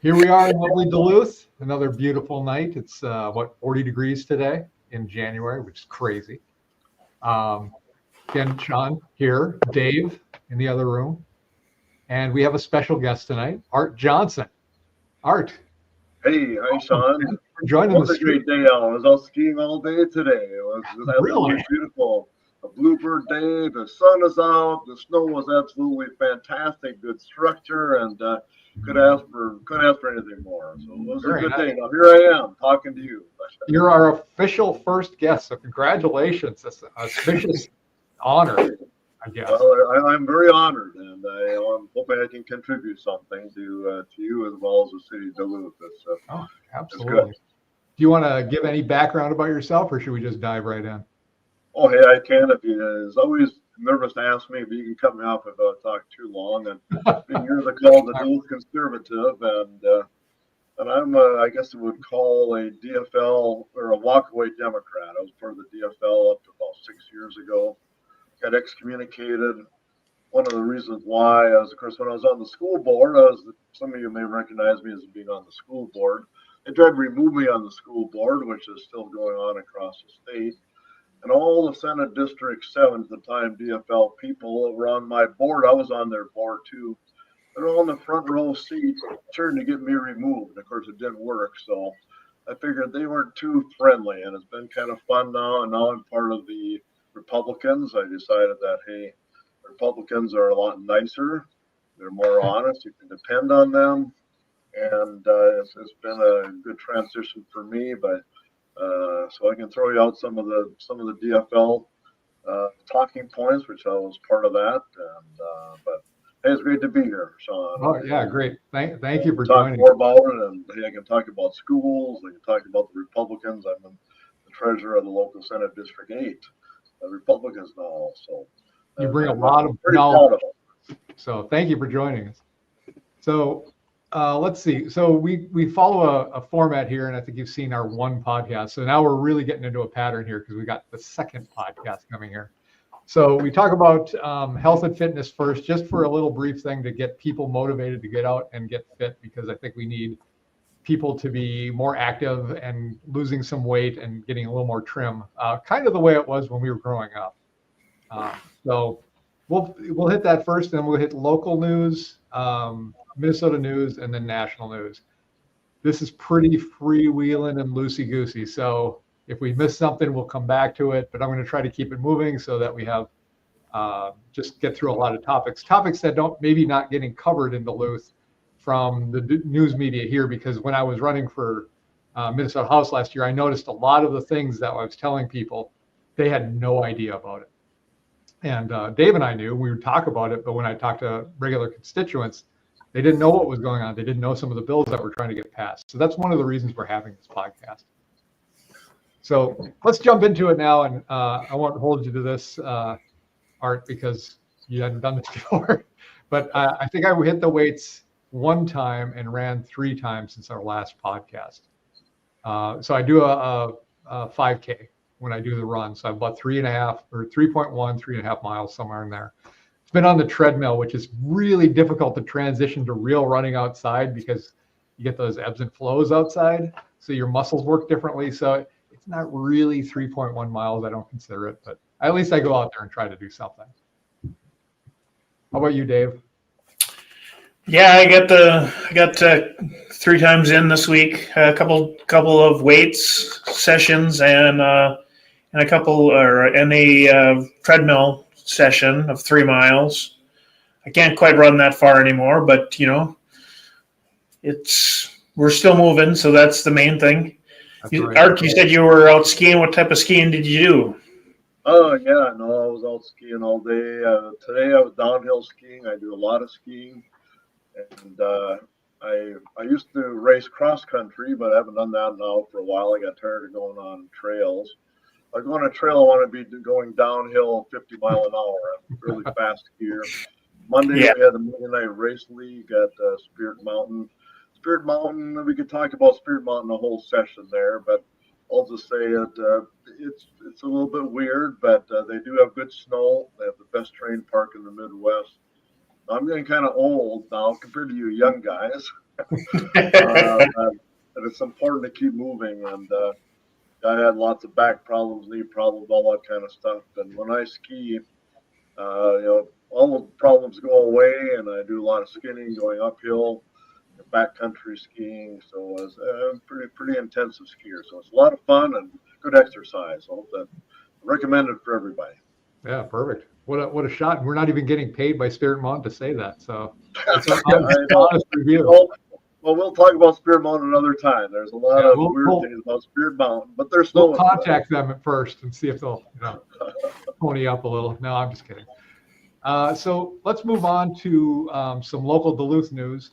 Here we are in lovely Duluth. Another beautiful night. It's 40 degrees today in January, which is crazy. Again, Shawn here, Dave in the other room, and we have a special guest tonight, Art Johnston. Art. Hey, hi, Shawn. Thanks for joining What the a great day out. I was out skiing all day today. It was absolutely Really? beautiful. A bluebird day. The sun is out. The snow was absolutely fantastic. Good structure, and couldn't ask for anything more. So it was a Very good nice. day. Now here I am talking to you. You're our official first guest, so congratulations. It's an auspicious honor, I guess. Well, I'm very honored, and I'm hoping I can contribute something to you as well as the city of Duluth. Oh, It's absolutely. good. Do you want to give any background about yourself, or should we just dive right in? Oh, hey, I can if you. It's always nervous to ask me, but you can cut me off if I talk too long. And been years I called the Duluth conservative, and I'm I guess it would call a DFL or a walkaway Democrat. I was part of the DFL up to about 6 years ago. Got excommunicated. One of the reasons why is, of course, when I was on the school board, some of you may recognize me as being on the school board. They tried to remove me on the school board, which is still going on across the state. And all the Senate District 7 at the time, DFL people were on my board. I was on their board too. They're all in the front row seats trying to get me removed. Of course, it didn't work. So I figured they weren't too friendly, and it's been kind of fun now. And now I'm part of the Republicans. I decided that, hey, Republicans are a lot nicer. They're more honest. You can depend on them. And it's been a good transition for me, but so I can throw you out some of the DFL talking points, which I was part of that. And but hey, it's great to be here, Shawn. Oh, yeah, great. Thank you for talk joining. more about it, and hey, I can talk about schools. I can talk about the Republicans. I'm the treasurer of the local Senate District 8, the Republicans now. So You bring a lot of pretty proud knowledge. of it. So thank you for joining us. So let's see. So we follow a format here, and I think you've seen our one podcast. So now we're really getting into a pattern here because we got the second podcast coming here. So we talk about health and fitness first, just for a little brief thing to get people motivated to get out and get fit, because I think we need people to be more active and losing some weight and getting a little more trim, kind of the way it was when we were growing up. So we'll hit that first, then we'll hit local news, Minnesota news, and then national news. This is pretty freewheeling and loosey-goosey. So if we miss something, we'll come back to it. But I'm going to try to keep it moving so that we have just get through a lot of topics that don't maybe not getting covered in Duluth from the news media here. Because when I was running for Minnesota House last year, I noticed a lot of the things that I was telling people, they had no idea about it. And Dave and I knew, we would talk about it, but when I talked to regular constituents, they didn't know what was going on. They didn't know some of the bills that we're trying to get passed. So that's one of the reasons we're having this podcast. So let's jump into it now, and I won't hold you to this, Art, because you hadn't done this before. But I think I hit the weights one time and ran 3 times since our last podcast. So I do a 5K when I do the run. So I'm about 3.5 or 3.1 miles, somewhere in there. It's been on the treadmill, which is really difficult to transition to real running outside because you get those ebbs and flows outside. So your muscles work differently. So it's not really 3.1 miles. I don't consider it, but at least I go out there and try to do something. How about you, Dave? Yeah, I got 3 times in this week. A couple of weights sessions and a treadmill session of 3 miles. I can't quite run that far anymore, but we're still moving, so that's the main thing. Right. Art, you said you were out skiing. What type of skiing did you do? Oh yeah, no, I was out skiing all day. Today I was downhill skiing. I do a lot of skiing, and I used to race cross country, but I haven't done that now for a while. I got tired of going on trails. If I go on a trail, I want to be going downhill 50 mile an hour. I'm really fast skier. Monday we had the Monday Night Race League at Spirit Mountain. Spirit Mountain, we could talk about Spirit Mountain a whole session there, but I'll just say it's a little bit weird, but they do have good snow. They have the best terrain park in the Midwest. I'm getting kind of old now compared to you young guys. And it's important to keep moving. And I had lots of back problems, knee problems, all that kind of stuff. And when I ski, all the problems go away, and I do a lot of skinning, going uphill, backcountry skiing. So I was a pretty intensive skier. So it's a lot of fun and good exercise. I hope that recommended for everybody. Yeah, perfect. What a shot. We're not even getting paid by Spirit Mountain to say that. So it's an honest review. Well, we'll talk about Spirit Mountain another time. There's a lot of weird things about Spirit Mountain, but there's we'll contact them at first and see if they'll pony up a little. No, I'm just kidding. So let's move on to some local Duluth news.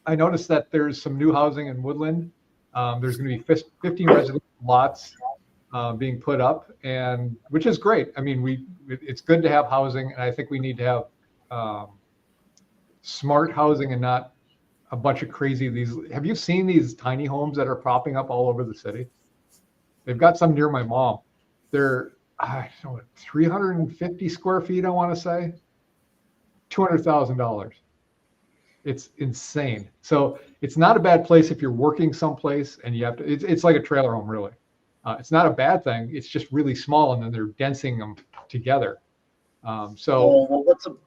I noticed that there's some new housing in Woodland. There's going to be 15 residential lots being put up, and which is great. I mean, it's good to have housing, and I think we need to have smart housing and not a bunch of crazy have you seen these tiny homes that are popping up all over the city? They've got some near my mom. They're, I don't know, 350 square feet, I want to say, $200,000. It's insane. So it's not a bad place if you're working someplace and you have to, it's like a trailer home, really. It's not a bad thing. It's just really small, and then they're densing them together.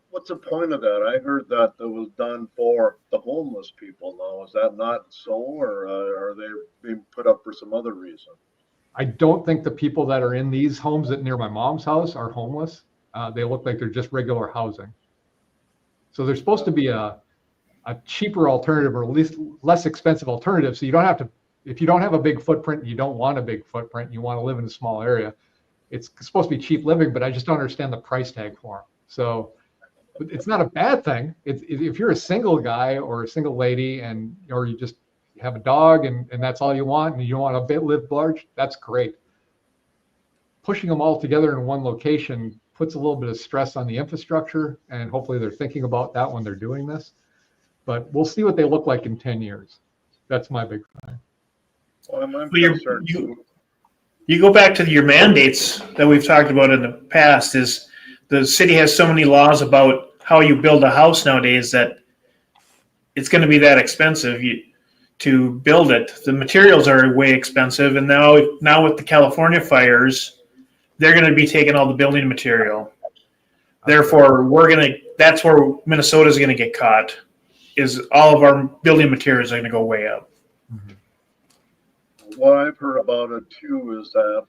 What's the point of that? I heard that it was done for the homeless people. Now, is that not so, or are they being put up for some other reason? I don't think the people that are in these homes that near my mom's house are homeless. They look like they're just regular housing. So they're supposed to be a cheaper alternative, or at least less expensive alternative. So you don't have to, if you don't have a big footprint, you don't want a big footprint, you want to live in a small area, it's supposed to be cheap living, but I just don't understand the price tag for them. So it's not a bad thing. If you're a single guy or a single lady, or you just have a dog and that's all you want, and you don't want to live large, that's great. Pushing them all together in one location puts a little bit of stress on the infrastructure, and hopefully they're thinking about that when they're doing this. But we'll see what they look like in 10 years. That's my big thing. Well, you go back to your mandates that we've talked about in the past. Is the city has so many laws about how you build a house nowadays that it's going to be that expensive to build it. The materials are way expensive, and now with the California fires, they're going to be taking all the building material. Therefore, that's where Minnesota is going to get caught. Is all of our building materials are going to go way up. Mm-hmm. What I've heard about it too is that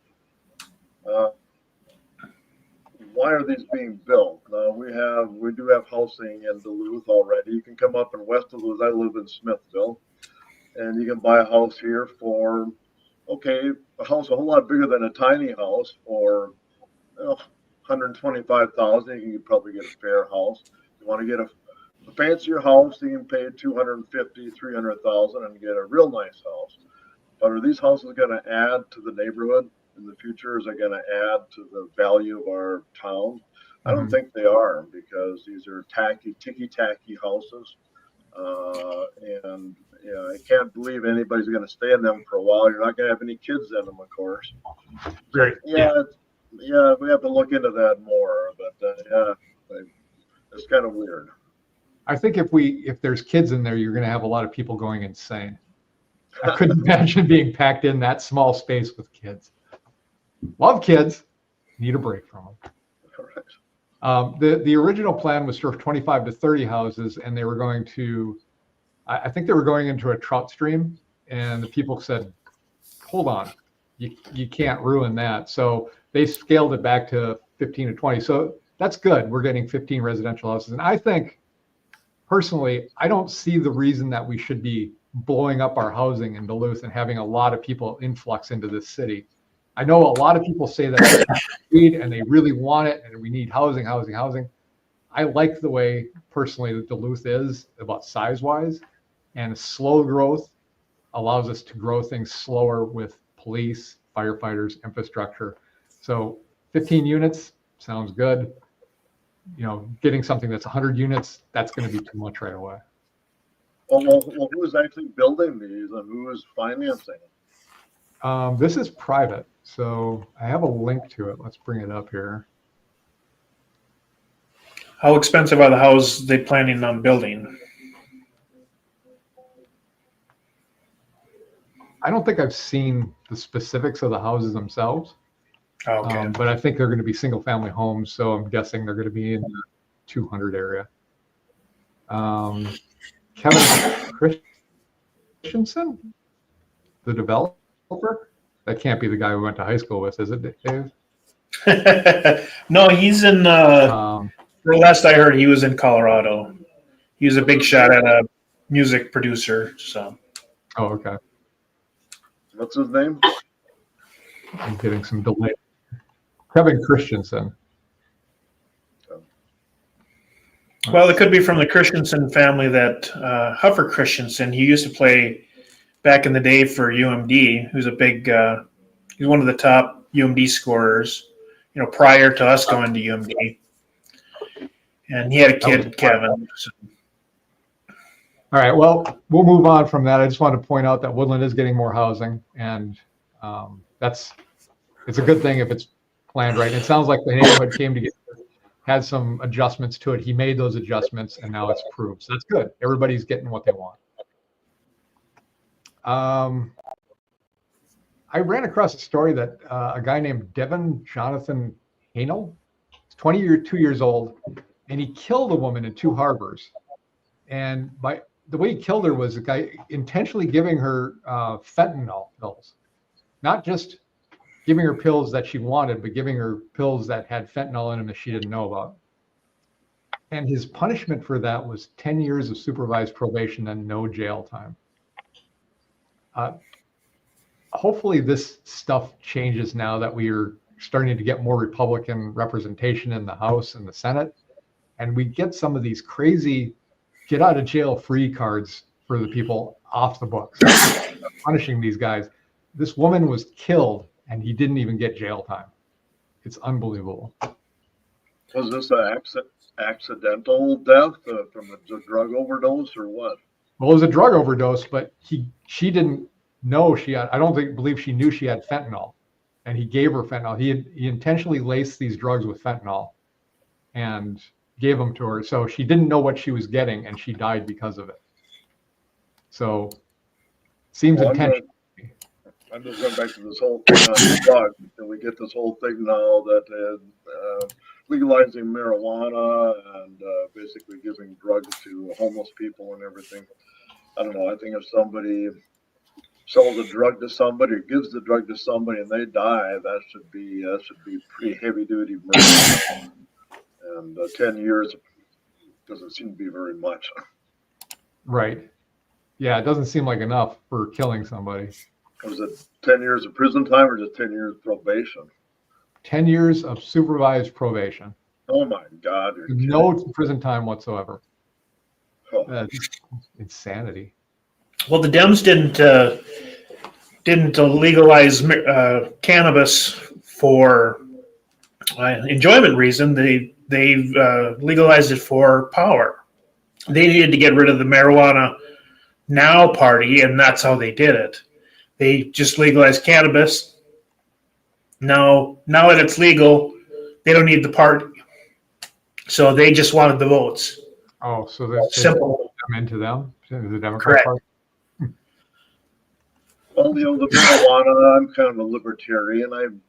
why are these being built? We do have housing in Duluth already. You can come up in West Duluth. I live in Smithville, and you can buy a house here for a house a whole lot bigger than a tiny house for $125,000. You can probably get a fair house. If you want to get a fancier house, you can pay $250,000, $300,000 and get a real nice house. But are these houses going to add to the neighborhood in the future? Is it going to add to the value of our town? I don't think they are, because these are ticky-tacky houses. And I can't believe anybody's going to stay in them for a while. You're not going to have any kids in them, of course. Right. Yeah, we have to look into that more. But it's kind of weird. I think if there's kids in there, you're going to have a lot of people going insane. I couldn't imagine being packed in that small space with kids. Love kids, need a break from them. Correct. The original plan was for 25 to 30 houses, and they were going to, I think they were going into a trout stream, and the people said, hold on, you can't ruin that. So they scaled it back to 15 to 20. So that's good. We're getting 15 residential houses. And I think, personally, I don't see the reason that we should be blowing up our housing in Duluth and having a lot of people influx into this city. I know a lot of people say that they need and they really want it, and we need housing. I like the way, personally, that Duluth is about size-wise, and slow growth allows us to grow things slower with police, firefighters, infrastructure. So 15 units sounds good. Getting something that's 100 units, that's going to be too much right away. Well, who is actually building these, and who is financing it? This is private, so I have a link to it. Let's bring it up here. How expensive are the houses they planning on building? I don't think I've seen the specifics of the houses themselves, Okay. but I think they're going to be single-family homes, so I'm guessing they're going to be in the 200 area. Kevin Christensen, the developer? That can't be the guy we went to high school with, is it, Dave? No, he's in. Um, The last I heard, he was in Colorado. He was a big shot at a music producer. So. oh, okay. What's his name? I'm getting some delay. Kevin Christensen. Well, it could be from the Christensen family that Huffer Christensen. He used to play back in the day for UMD. Who's a big. He's one of the top UMD scorers. You know, prior to us going to UMD, and he had a kid, Kevin. So. All right. Well, we'll move on from that. I just want to point out that Woodland is getting more housing, and it's a good thing if it's planned right. And it sounds like the neighborhood came together, had some adjustments to it. He made those adjustments, and now it's approved. So that's good. Everybody's getting what they want. I ran across a story that a guy named Devin Jonathan Hanel, 22 years old, and he killed a woman in Two Harbors. And the way he killed her was a guy intentionally giving her fentanyl pills, not just giving her pills that she wanted, but giving her pills that had fentanyl in them that she didn't know about. And his punishment for that was 10 years of supervised probation and no jail time. Hopefully this stuff changes now that we are starting to get more Republican representation in the House and the Senate. And we get some of these crazy get out of jail free cards for the people off the books, punishing these guys. This woman was killed and he didn't even get jail time. It's unbelievable. Was this an accidental death from a drug overdose or what? Well, it was a drug overdose, but she didn't know she had, I don't believe she knew she had fentanyl, and he gave her fentanyl. He intentionally laced these drugs with fentanyl and gave them to her. So she didn't know what she was getting, and she died because of it. So seems intentional. I'm just going back to this whole thing on drugs, and we get this whole thing now that legalizing marijuana and basically giving drugs to homeless people and everything. I don't know. I think if somebody sells a drug to somebody or gives the drug to somebody and they die, that should be pretty heavy duty murder. And 10 years doesn't seem to be very much. Right. Yeah, it doesn't seem like enough for killing somebody. Was it 10 years of prison time or just 10 years of probation? 10 years of supervised probation. Oh my God. No prison time whatsoever. Oh. That's insanity. Well, the Dems didn't legalize cannabis for enjoyment reason. They legalized it for power. They needed to get rid of the marijuana now party, and that's how they did it. They just legalized cannabis. Now that it's legal, they don't need the party. So they just wanted the votes. Oh, so that's simple. Into them, the Democrat Correct. Party. Well, the marijuana, I'm kind of a libertarian.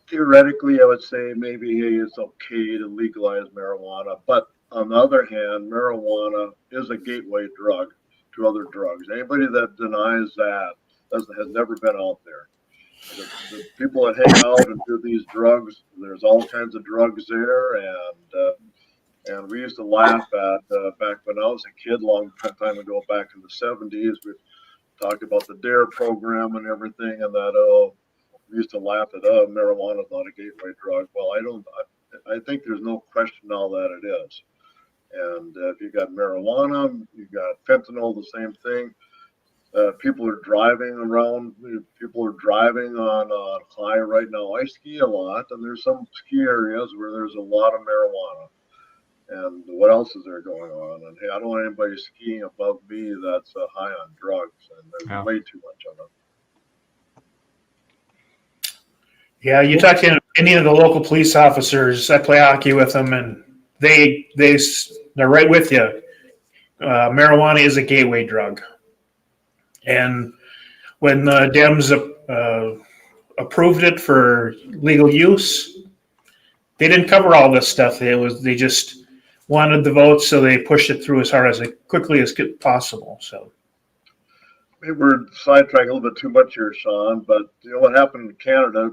Theoretically, I would say maybe it's okay to legalize marijuana. But on the other hand, marijuana is a gateway drug to other drugs. Anybody that denies that has never been out there. The people that hang out and do these drugs, there's all kinds of drugs there. And we used to laugh at, back when I was a kid, long time ago, back in the 70s, we talked about the DARE program and everything, and that, we used to laugh at, marijuana is not a gateway drug. Well, I think there's no question now that it is. And if you got marijuana, you got fentanyl, the same thing. People are driving around. People are driving on high right now. I ski a lot, and there's some ski areas where there's a lot of marijuana. And what else is there going on? And hey, I don't want anybody skiing above me that's high on drugs, and there's way too much of it. Yeah, you talk to any of the local police officers. I play hockey with them, and they're right with you. Marijuana is a gateway drug, and when the Dems approved it for legal use, they didn't cover all this stuff. They just wanted the votes, so they pushed it through as hard as quickly as possible. So Maybe we're sidetracking a little bit too much here, Shawn, but you know what happened in Canada?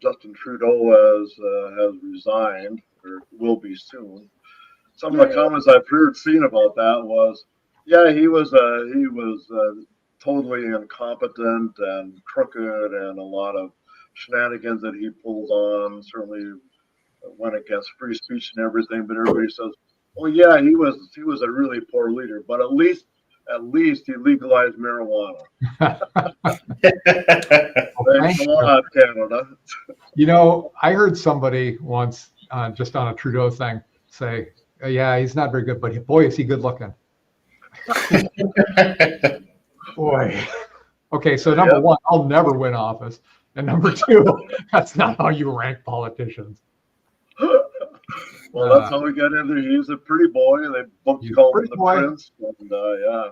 Justin Trudeau has resigned, or will be soon. Some of the comments I've seen about that was, yeah, he was totally incompetent and crooked, and a lot of shenanigans that he pulled on. Certainly went against free speech and everything. But everybody says, "Oh yeah, he was a really poor leader." But at least he legalized marijuana. Thanks a lot, Canada. You know, I heard somebody once just on a Trudeau thing say, "Yeah, he's not very good, but boy, is he good looking." Boy. Okay, so number one, I'll never win office. And number two, that's not how you rank politicians. Well, that's how we got in there. He's a pretty boy. They both called him the prince. And, yeah.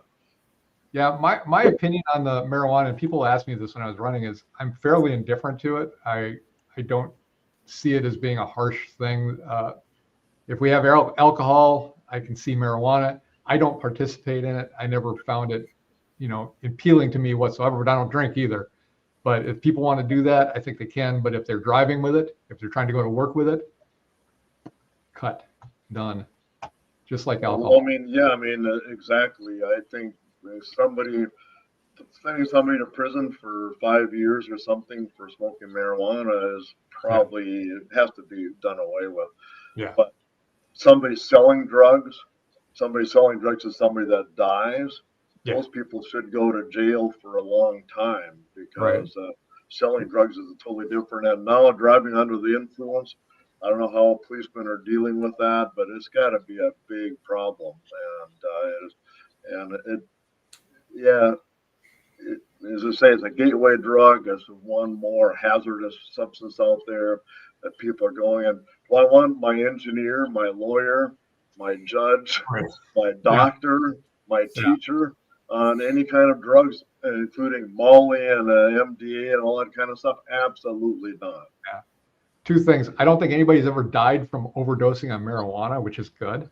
Yeah, my opinion on the marijuana, and people asked me this when I was running, is I'm fairly indifferent to it. I don't see it as being a harsh thing. If we have alcohol, I can see marijuana. I don't participate in it. I never found it, appealing to me whatsoever, but I don't drink either. But if people want to do that, I think they can. But if they're driving with it, if they're trying to go to work with it, cut, done. Just like alcohol. Well, exactly. I think sending somebody to prison for 5 years or something for smoking marijuana is probably, it has to be done away with. Yeah. But somebody selling drugs to somebody that dies, those people should go to jail for a long time, because selling drugs is totally different. And now driving under the influence, I don't know how policemen are dealing with that, but it's got to be a big problem. As I say, it's a gateway drug. It's one more hazardous substance out there that people are going in. Well, I want my engineer, my lawyer, my judge, my doctor, my teacher on any kind of drugs, including Molly and MDA and all that kind of stuff. Absolutely not. Yeah. Two things. I don't think anybody's ever died from overdosing on marijuana, which is good.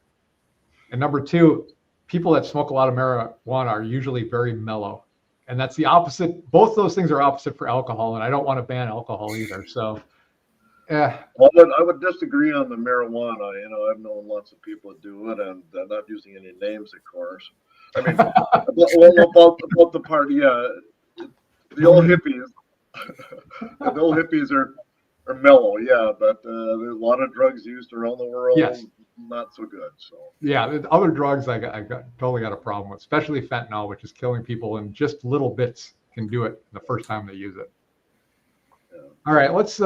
And number two, people that smoke a lot of marijuana are usually very mellow. And that's the opposite. Both those things are opposite for alcohol. And I don't want to ban alcohol either. So, yeah. Well, I would disagree on the marijuana. I've known lots of people that do it, and I'm not using any names, of course. I mean, about the part, the old hippies, are mellow, but there's a lot of drugs used around the world. Yes. Not so good. So yeah, the other drugs I totally got a problem with, especially fentanyl, which is killing people, and just little bits can do it the first time they use it. All right, let's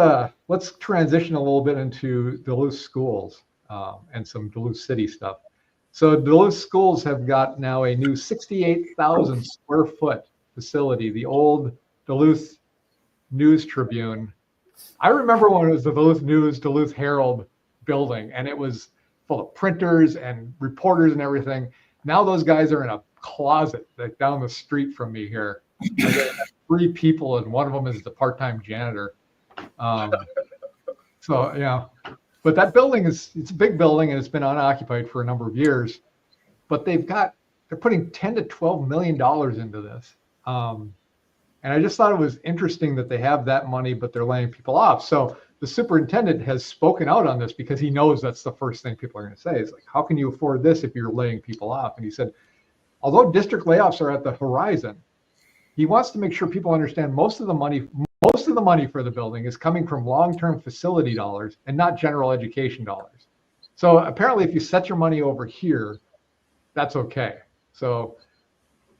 transition a little bit into Duluth Schools and some Duluth City stuff. So Duluth Schools have got now a new 68,000 square foot facility, the old Duluth News Tribune. I remember when it was the Duluth News, Duluth Herald building, and it was full of printers and reporters and everything. Now those guys are in a closet like down the street from me here. I have 3 people, and one of them is the part-time janitor. But that building it's a big building, and it's been unoccupied for a number of years. But they're putting $10 to $12 million into this. And I just thought it was interesting that they have that money, but they're laying people off. So the superintendent has spoken out on this because he knows that's the first thing people are going to say is like, how can you afford this if you're laying people off? And he said, although district layoffs are at the horizon, he wants to make sure people understand most of the money for the building is coming from long-term facility dollars and not general education dollars. So apparently if you set your money over here, that's okay. So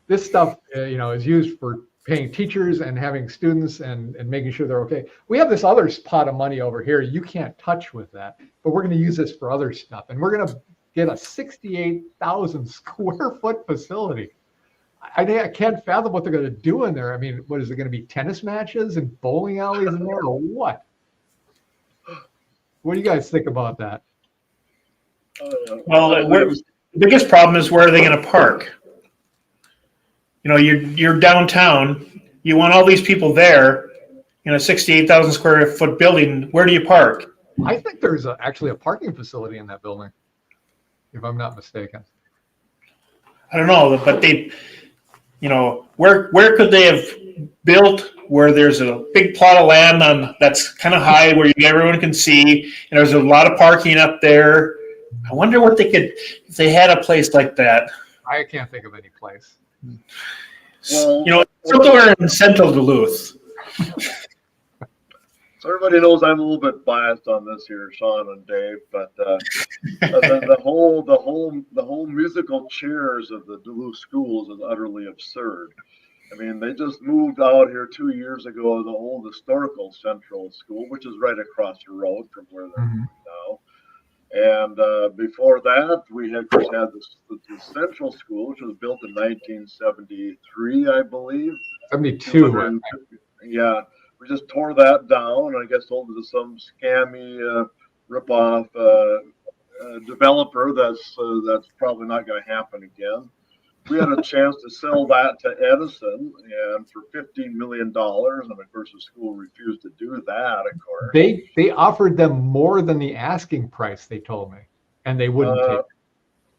this stuff, is used for paying teachers and having students and making sure they're okay. We have this other pot of money over here you can't touch with that, but we're going to use this for other stuff. And we're going to get a 68,000 square foot facility. I can't fathom what they're going to do in there. I mean, what is it going to be? Tennis matches and bowling alleys in there, or what? What do you guys think about that? Well, the biggest problem is where are they going to park? You're downtown. you want all these people there in a 68,000 square foot building. Where do you park? I think there's actually a parking facility in that building, if I'm not mistaken. I don't know, but they, where could they have built where there's a big plot of land on that's kind of high where everyone can see, and there's a lot of parking up there. I wonder what they could, if they had a place like that. I can't think of any place. Well, Somewhere in central Duluth. So everybody knows I'm a little bit biased on this here, Shawn and Dave, but the whole musical chairs of the Duluth Schools is utterly absurd. I mean, they just moved out here 2 years ago, the old historical Central School, which is right across the road from where they're moving now. And before that, we had the Central School, which was built in 1973, I believe. 72. Yeah, we just tore that down. I guess sold it to some scammy rip-off developer. That's probably not going to happen again. We had a chance to sell that to Edison and for $15 million, and of course the school refused to do that. Of course, they offered them more than the asking price. They told me, and they wouldn't take it.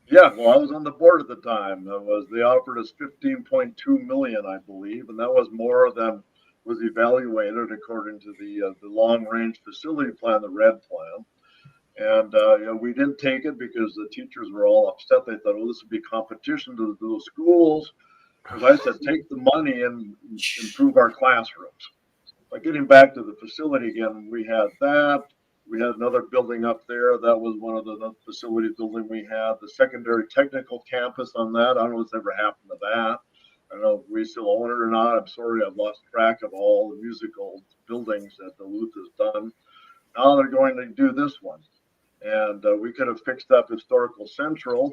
Yeah, well, I was on the board at the time. They offered us $15.2 million, I believe, and that was more than was evaluated according to the long-range facility plan, the red plan. And we didn't take it because the teachers were all upset. They thought, oh, this would be competition to the schools. Because I said, take the money and improve our classrooms. But getting back to the facility again, we had that. We had another building up there. That was one of the facility building we had. The secondary technical campus on that. I don't know what's ever happened to that. I don't know if we still own it or not. I'm sorry, I've lost track of all the musical buildings that Duluth has done. Now they're going to do this one. And we could have fixed up Historical Central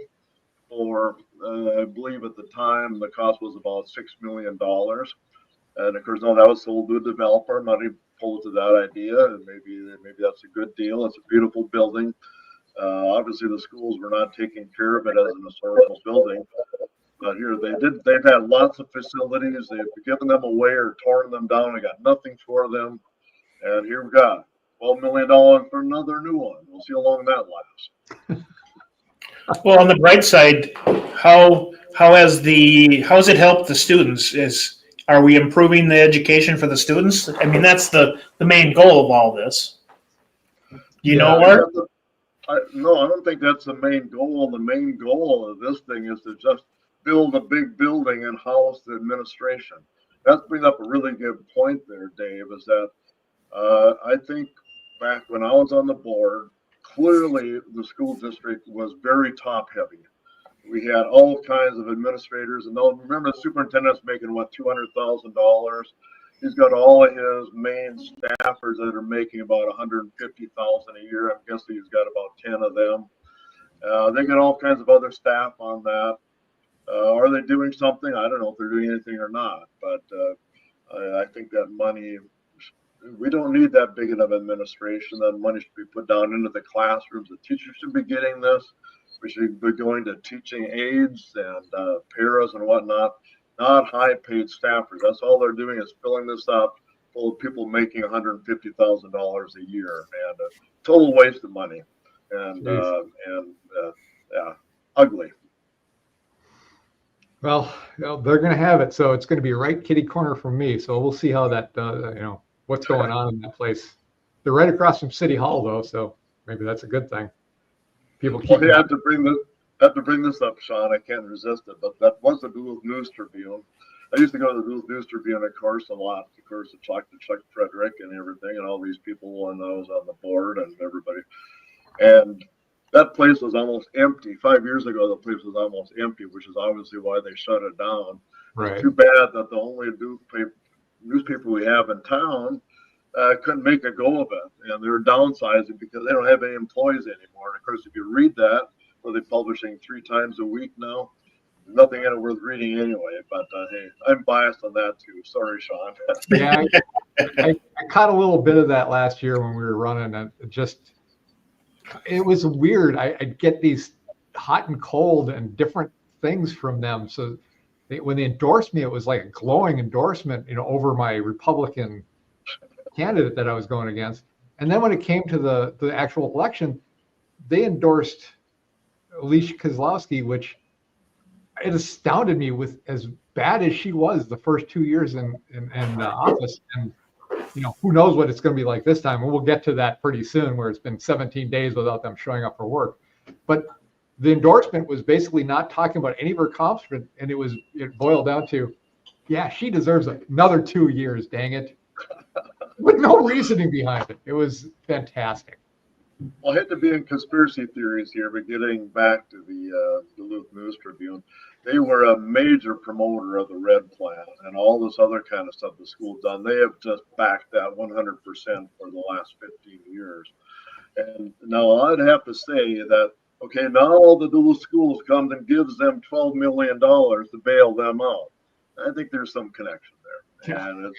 for, I believe at the time, the cost was about $6 million. And of course, no, that was sold to a developer. I'm not even opposed to that idea. And maybe that's a good deal. It's a beautiful building. Obviously, the schools were not taking care of it as an historical building. But here they've had lots of facilities. They've given them away or torn them down and got nothing for them. And here we got $12 million for another new one. We'll see how long that lasts. Well, on the bright side, how has it helped the students? Are we improving the education for the students? I mean, that's the main goal of all this. Know, Art? No, I don't think that's the main goal. The main goal of this thing is to just build a big building and house the administration. That brings up a really good point there, Dave, is that I think back when I was on the board, clearly the school district was very top heavy. We had all kinds of administrators, and remember the superintendent's making $200,000. He's got all of his main staffers that are making about $150,000 a year. I'm guessing he's got about 10 of them. They got all kinds of other staff on that. Are they doing something? I don't know if they're doing anything or not, but I think that money, we don't need that big of an administration. That money should be put down into the classrooms. The teachers should be getting this. We should be going to teaching aides and paras and whatnot, not high-paid staffers. That's all they're doing is filling this up full of people making $150,000 a year, and a total waste of money, and ugly. Well, they're going to have it, so it's going to be right kitty corner from me. So we'll see how that, what's going on in that place. They're right across from City Hall, though, so maybe that's a good thing. People keep. Well, I have to bring this up, Shawn. I can't resist it, but that was the Duluth News Tribune. I used to go to the Duluth News Tribune, of course, a lot. Of course, to Chuck Frederick and everything, and all these people when I was on the board and everybody. And that place was almost empty. 5 years ago, the place was almost empty, which is obviously why they shut it down. Right. It's too bad that the only newspaper we have in town couldn't make a go of it, and they're downsizing because they don't have any employees anymore. And of course, if you read that, where they're publishing 3 times a week now, there's nothing in it worth reading anyway. But hey, I'm biased on that too. Sorry, Shawn. Yeah, I caught a little bit of that last year when we were running, and it was weird. I'd get these hot and cold and different things from them. So when they endorsed me, it was like a glowing endorsement, over my Republican candidate that I was going against. And then when it came to the actual election, they endorsed Alicia Kozlowski, which it astounded me with as bad as she was the first 2 years in office. And, who knows what it's going to be like this time. And we'll get to that pretty soon, where it's been 17 days without them showing up for work. But the endorsement was basically not talking about any of her accomplishments, and it boiled down to, yeah, she deserves another 2 years, dang it, with no reasoning behind it. It was fantastic. Well, I hate to be in conspiracy theories here, but getting back to the Duluth News Tribune, they were a major promoter of the Red Plan and all this other kind of stuff the school's done. They have just backed that 100% for the last 15 years. And now I'd have to say that, okay, now the Duluth Schools comes and gives them $12 million to bail them out. I think there's some connection there, and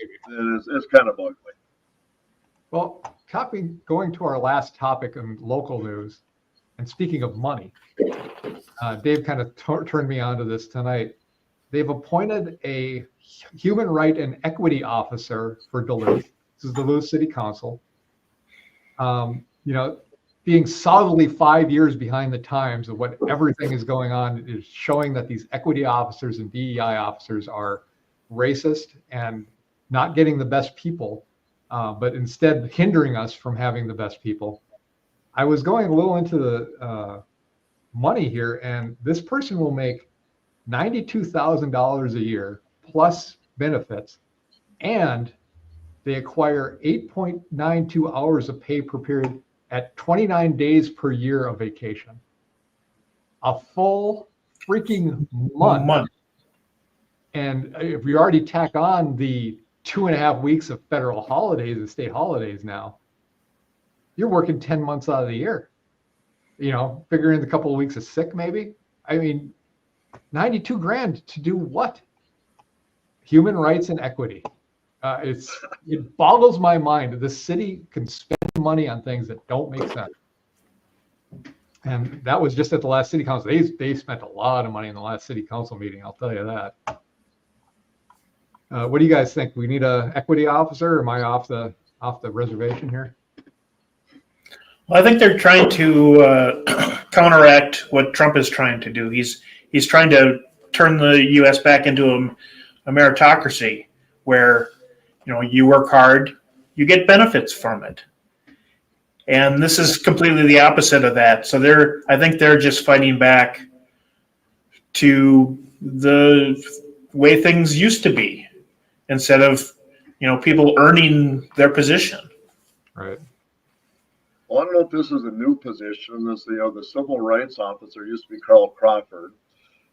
it's kind of ugly. Well, going to our last topic in local news, and speaking of money, Dave kind of turned me on to this tonight. They've appointed a human right and equity officer for Duluth. This is Duluth City Council. Being solidly 5 years behind the times of what everything is going on is showing that these equity officers and DEI officers are racist and not getting the best people, but instead hindering us from having the best people. I was going a little into the money here, and this person will make $92,000 a year plus benefits, and they acquire 8.92 hours of pay per period at 29 days per year of vacation. A full freaking month. And if we already tack on the 2.5 weeks of federal holidays and state holidays now, you're working 10 months out of the year. Figure in a couple of weeks of sick, maybe. I mean, 92 grand to do what? Human rights and equity. It boggles my mind that the city can spend money on things that don't make sense. And that was just at the last city council. They spent a lot of money in the last city council meeting, I'll tell you that. What do you guys think? We need an equity officer, or am I off the reservation here? Well, I think they're trying to counteract what Trump is trying to do. He's trying to turn the U.S. back into a meritocracy where, you work hard, you get benefits from it. And this is completely the opposite of that. So I think they're just fighting back to the way things used to be, instead of, people earning their position. Right. Well, I don't know if this is a new position. The civil rights officer used to be Carl Crawford,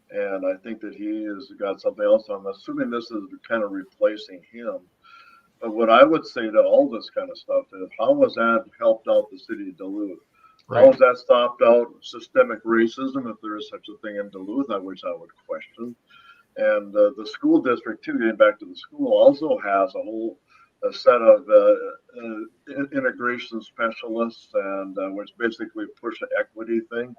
and I think that he has got something else. I'm assuming this is kind of replacing him. But what I would say to all this kind of stuff is, how has that helped out the city of Duluth? Right. How has that stopped out systemic racism, if there is such a thing in Duluth, which I would question? And the school district, too, getting back to the school, also has a set of integration specialists, and which basically push the equity thing.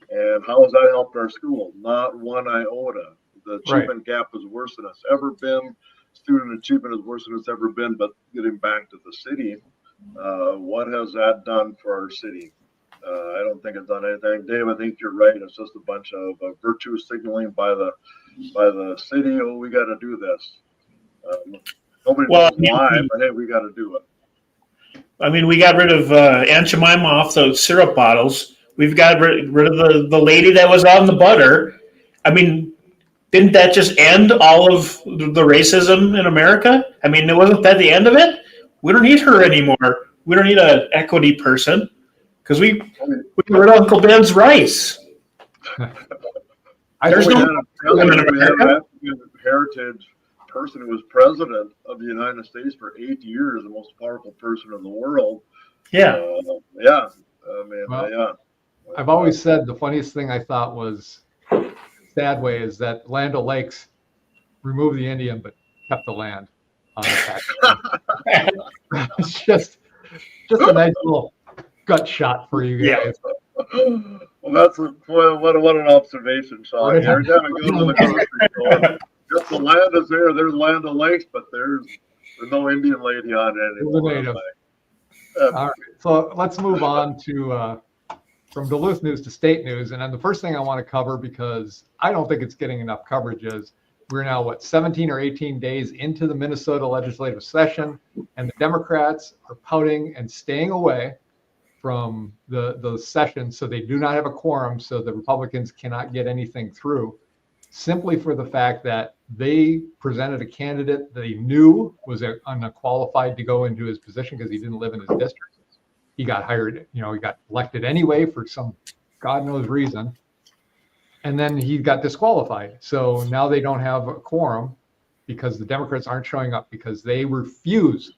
And how has that helped our school? Not one iota. The achievement gap is worse than it's ever been. Student achievement is worse than it's ever been. But getting back to the city, what has that done for our city? I don't think it's done anything. Dave, I think you're right. It's just a bunch of virtue signaling by the city. Oh, we got to do this. Nobody knows why, but hey, we got to do it. I mean, we got rid of Aunt Jemima off those syrup bottles. We've got rid of the lady that was on the butter. I mean, didn't that just end all of the racism in America? I mean, wasn't that the end of it? We don't need her anymore. We don't need an equity person because we got rid of Uncle Ben's rice. There's no heritage person who was president of the United States for 8 years, the most powerful person in the world. Yeah. I've always said the funniest thing I thought was, sad way, is that Land O'Lakes removed the Indian but kept the land on the tax. It's just a nice little gut shot for you guys. Well, what an observation, Sean. Right. You're kind of good with the grocery store. Just the land is there. There's Land O'Lakes, but there's no Indian lady on it It was a anymore. native. But, All right, so let's move on to from Duluth news to state news. And then the first thing I want to cover, because I don't think it's getting enough coverage, is we're now, 17 or 18 days into the Minnesota legislative session, and the Democrats are pouting and staying away from the session, so they do not have a quorum, so the Republicans cannot get anything through, simply for the fact that they presented a candidate that he knew was unqualified to go into his position because he didn't live in his district. He got hired, he got elected anyway for some God knows reason. And then he got disqualified. So now they don't have a quorum because the Democrats aren't showing up because they refuse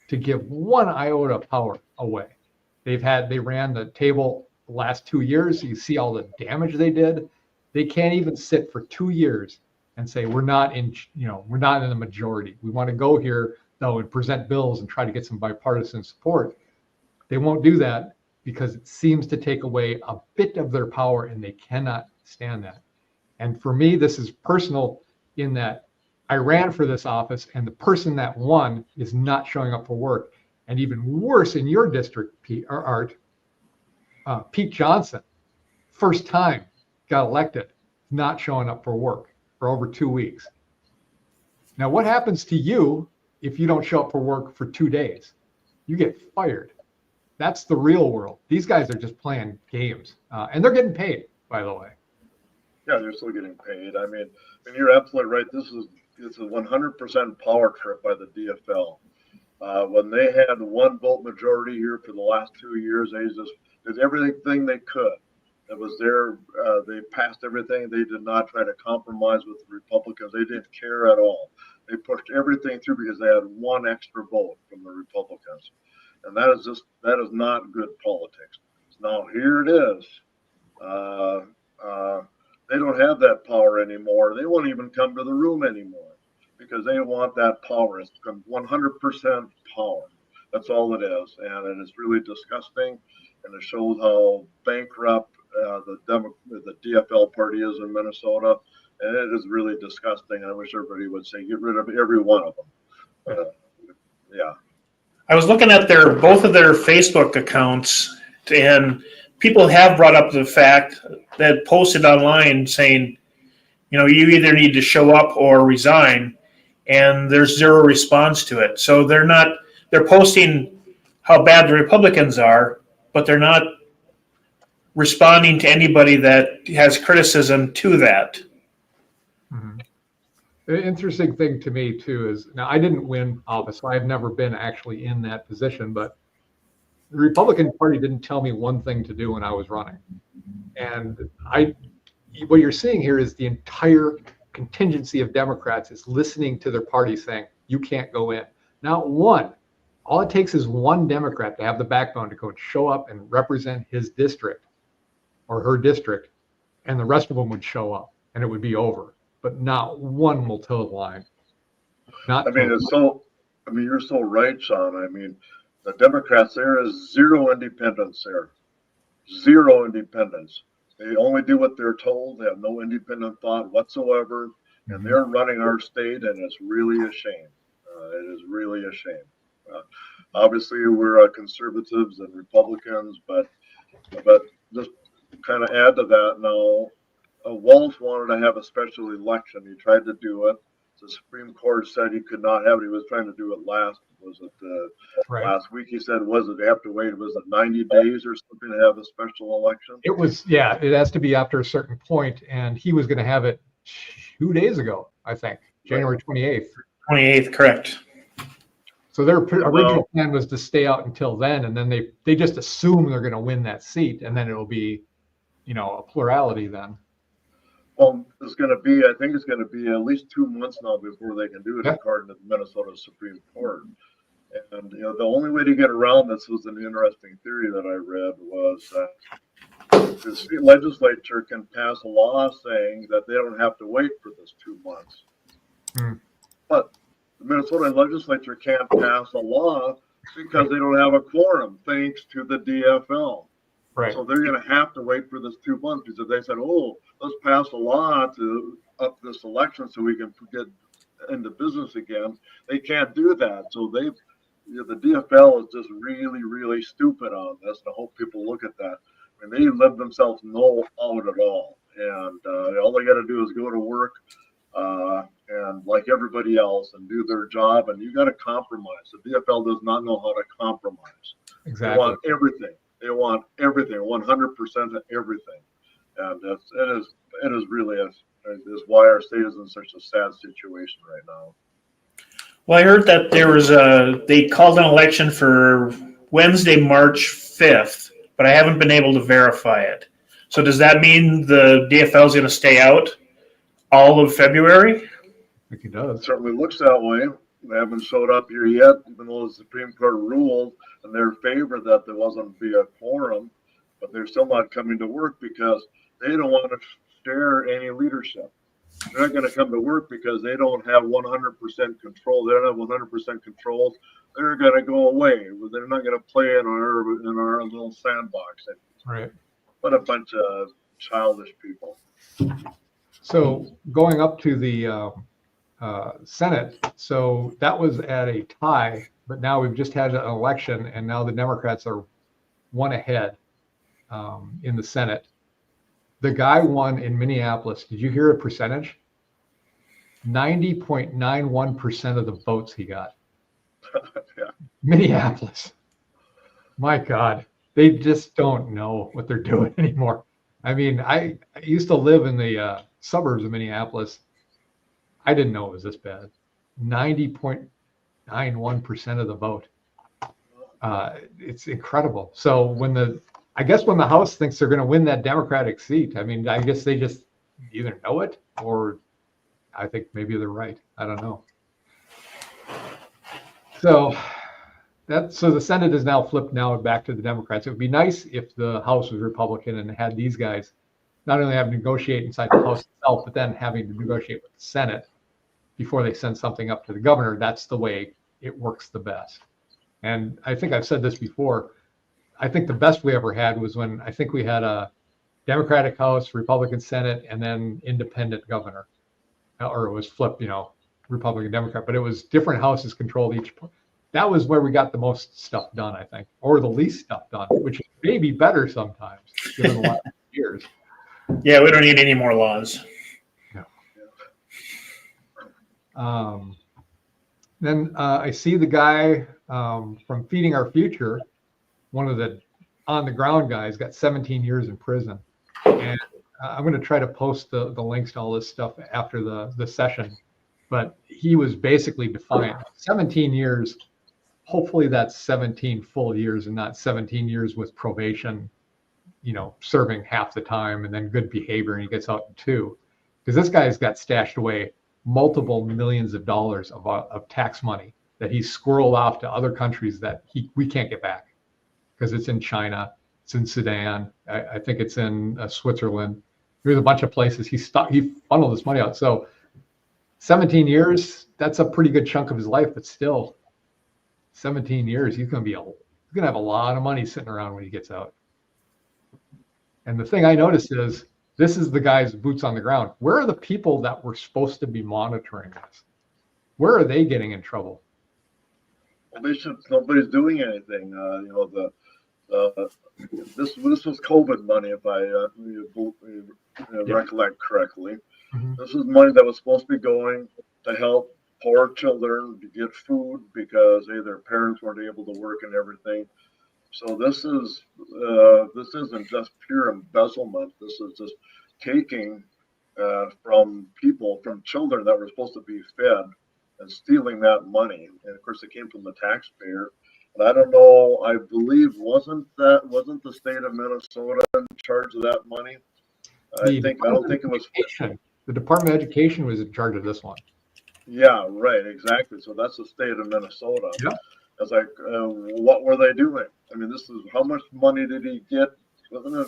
to give one iota of power away. They ran the table the last 2 years. You see all the damage they did. They can't even sit for 2 years and say, we're not in the majority. We want to go here though and present bills and try to get some bipartisan support. They won't do that because it seems to take away a bit of their power, and they cannot stand that. And for me, this is personal in that I ran for this office, and the person that won is not showing up for work. And even worse in your district, Pete Johnston, first time got elected, not showing up for work for over 2 weeks. Now, what happens to you if you don't show up for work for 2 days? You get fired. That's the real world. These guys are just playing games, and they're getting paid, by the way. yeah, they're still getting paid. I mean, and you're absolutely right. It's a 100% power trip by the DFL. When they had 1 vote majority here for the last 2 years, they just did everything they could. It was there. They passed everything. They did not try to compromise with the Republicans. They didn't care at all. They pushed everything through because they had 1 extra vote from the Republicans. And that is not good politics. Now here it is. They don't have that power anymore. They won't even come to the room anymore because they want that power. It's 100% power. That's all it is, and it is really disgusting. And it shows how bankrupt the DFL party is in Minnesota, and it is really disgusting. I wish everybody would say get rid of every one of them. Yeah. I was looking at both of their Facebook accounts, and people have brought up the fact that posted online saying, you either need to show up or resign, and there's zero response to it. So they're posting how bad the Republicans are, but they're not responding to anybody that has criticism to that. Mm-hmm. The interesting thing to me too is, now I didn't win office, so I've never been actually in that position, but the Republican Party didn't tell me one thing to do when I was running. And what you're seeing here is the entire contingency of Democrats is listening to their party saying, you can't go in. Not one. All it takes is 1 Democrat to have the backbone to go and show up and represent his district or her district, and the rest of them would show up and it would be over. But not one will toe the line. You're so right, Sean. I mean, the Democrats, there is zero independence there. Zero independence. They only do what they're told. They have no independent thought whatsoever. And they're running our state, and it's really a shame. It is really a shame. Obviously, we're conservatives and Republicans, but just kind of add to that now, Walsh wanted to have a special election. He tried to do it. The Supreme Court said he could not have it. He was trying to do it last week. He said, they have to wait? Was it 90 days or something to have a special election? It was, yeah, it has to be after a certain point, and he was going to have it 2 days ago, I think, January 28th. 28th, correct. So their original plan was to stay out until then, and then they just assume they're going to win that seat, and then it'll be, a plurality then. Well, I think it's going to be at least 2 months now before they can do it, according to the Minnesota Supreme Court. And, the only way to get around this was an interesting theory that I read was that the state legislature can pass a law saying that they don't have to wait for this 2 months. But the Minnesota legislature can't pass a law because they don't have a quorum, thanks to the DFL. Right. So they're going to have to wait for this 2 months because if they said, "Oh, let's pass a law to up this election so we can get into business again," they can't do that. So the DFL is just really, really stupid on this. And I hope people look at that. I mean, they let themselves know out at all, and all they got to do is go to work and like everybody else and do their job. And you got to compromise. The DFL does not know how to compromise. Exactly. They want everything. They want everything, 100% of everything, and it is really is why our state is in such a sad situation right now. Well, I heard that they called an election for Wednesday, March 5th, but I haven't been able to verify it. So does that mean the DFL is going to stay out all of February? I think it does. It certainly looks that way. They haven't showed up here yet, even though the Supreme Court ruled in their favor that there wasn't be a quorum, but they're still not coming to work because they don't want to share any leadership. They're not going to come to work because they don't have 100% control. They don't have 100% control. They're going to go away. They're not going to play in our little sandbox. Right. What a bunch of childish people. So going up to the Senate, so that was at a tie, but now we've just had an election, and now the Democrats are one ahead in the Senate. The guy won in Minneapolis. Did you hear a percentage? 90.91% of the votes he got. Yeah. Minneapolis. My God, they just don't know what they're doing anymore. I mean, I used to live in the suburbs of Minneapolis. I didn't know it was this bad. 90.91% of the vote. It's incredible. So I guess when the House thinks they're going to win that Democratic seat, I mean, I guess they just either know it or I think maybe they're right. I don't know. So the Senate is now flipped now back to the Democrats. It would be nice if the House was Republican and had these guys not only have to negotiate inside the House itself, but then having to negotiate with the Senate before they send something up to the governor. That's the way it works the best. And I think I've said this before. I think the best we ever had was when I think we had a Democratic House, Republican Senate, and then independent governor. Or it was flipped, Republican, Democrat, but it was different houses controlled each. That was where we got the most stuff done, I think, or the least stuff done, which is maybe better sometimes, given the last years. Yeah, we don't need any more laws. No. Then I see the guy from Feeding Our Future, one of the on-the-ground guys, got 17 years in prison. And I'm going to try to post the links to all this stuff after the session. But he was basically defiant. 17 years, hopefully that's 17 full years and not 17 years with probation, serving half the time and then good behavior and he gets out in 2. Because this guy's got stashed away multiple millions of dollars of tax money that he's squirreled off to other countries that we can't get back because it's in China, it's in Sudan, I think it's in Switzerland. There's a bunch of places he funneled this money out. So 17 years, that's a pretty good chunk of his life, but still 17 years, he's going to have a lot of money sitting around when he gets out. And the thing I noticed is this is the guy's boots on the ground. Where are the people that were supposed to be monitoring this? Where are they getting in trouble? Well, nobody's doing anything. This was COVID money, if I recollect correctly. Mm-hmm. This is money that was supposed to be going to help poor children to get food because their parents weren't able to work and everything. So this isn't just pure embezzlement. This is just taking from children that were supposed to be fed and stealing that money. And of course, it came from the taxpayer. And I don't know. I believe wasn't the state of Minnesota in charge of that money? I don't think it was. The Department of Education was in charge of this one. Yeah, right, exactly. So that's the state of Minnesota. Yeah. I was like, what were they doing? I mean, this is how much money did he get? Wasn't it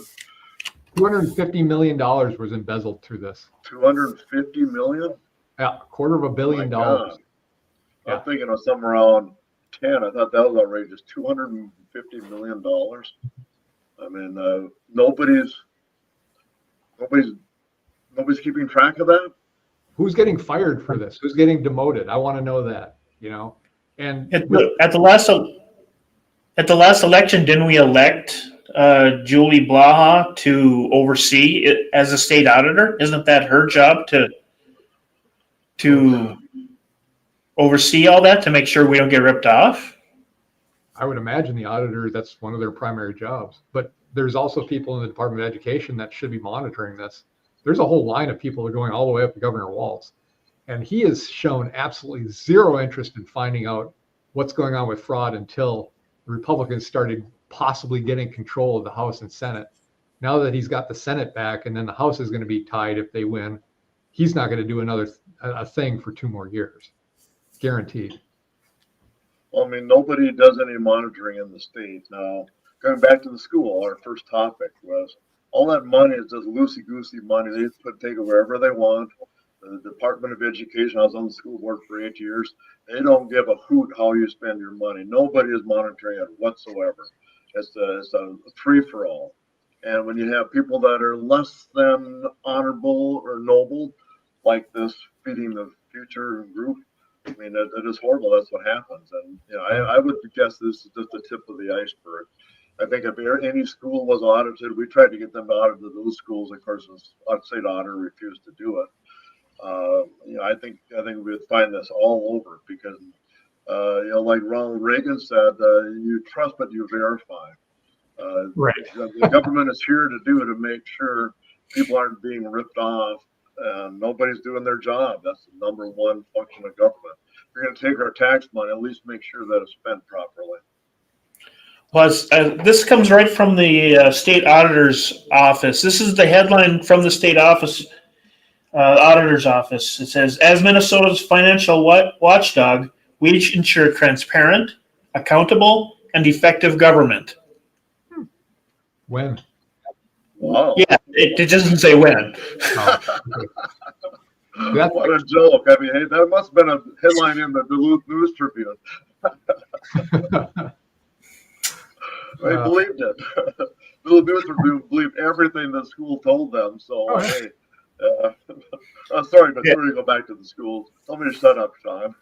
$250 million was embezzled through this. 250 million? Yeah, $250 million. Yeah. I'm thinking of somewhere around 10. I thought that was outrageous. $250 million. I mean, nobody's keeping track of that. Who's getting fired for this? Who's getting demoted? I want to know that, you know. And At the last election, didn't we elect Julie Blaha to oversee it as a state auditor? Isn't that her job to oversee all that to make sure we don't get ripped off? I would imagine the auditor, that's one of their primary jobs. But there's also people in the Department of Education that should be monitoring this. There's a whole line of people that are going all the way up to Governor Walz. And he has shown absolutely zero interest in finding out what's going on with fraud until the Republicans started possibly getting control of the House and Senate. Now that he's got the Senate back and then the House is going to be tied if they win, he's not going to do another thing for 2 more years. Guaranteed. Well, I mean, nobody does any monitoring in the state. Now, going back to the school, our first topic was all that money is just loosey-goosey money. They take it wherever they want. The Department of Education, I was on the school board for 8 years. They don't give a hoot how you spend your money. Nobody is monitoring it whatsoever. It's a free-for-all. And when you have people that are less than honorable or noble, like this Feeding the Future group, I mean, it is horrible. That's what happens. And you know, I would guess this is just the tip of the iceberg. I think if any school was audited, we tried to get them to audit those schools. Of course, the state auditor refused to do it. You know, I think we would find this all over because, you know, like Ronald Reagan said, you trust but you verify. Right. The government is here to make sure people aren't being ripped off and nobody's doing their job. That's the number one function of government. If you're going to take our tax money, at least make sure that it's spent properly. Well, this comes right from the state auditor's office. This is the headline from the state office. Auditor's office. It says, as Minnesota's financial watchdog, we ensure transparent, accountable, and effective government. When? Wow. Yeah, it doesn't say when. Oh, okay. What a joke. I mean, hey, that must have been a headline in the Duluth News Tribune. They believed it. Duluth News Tribune believed everything the school told them. So, hey. I'm sorry, but we're going to go back to the schools. Tell me to shut up, Sean.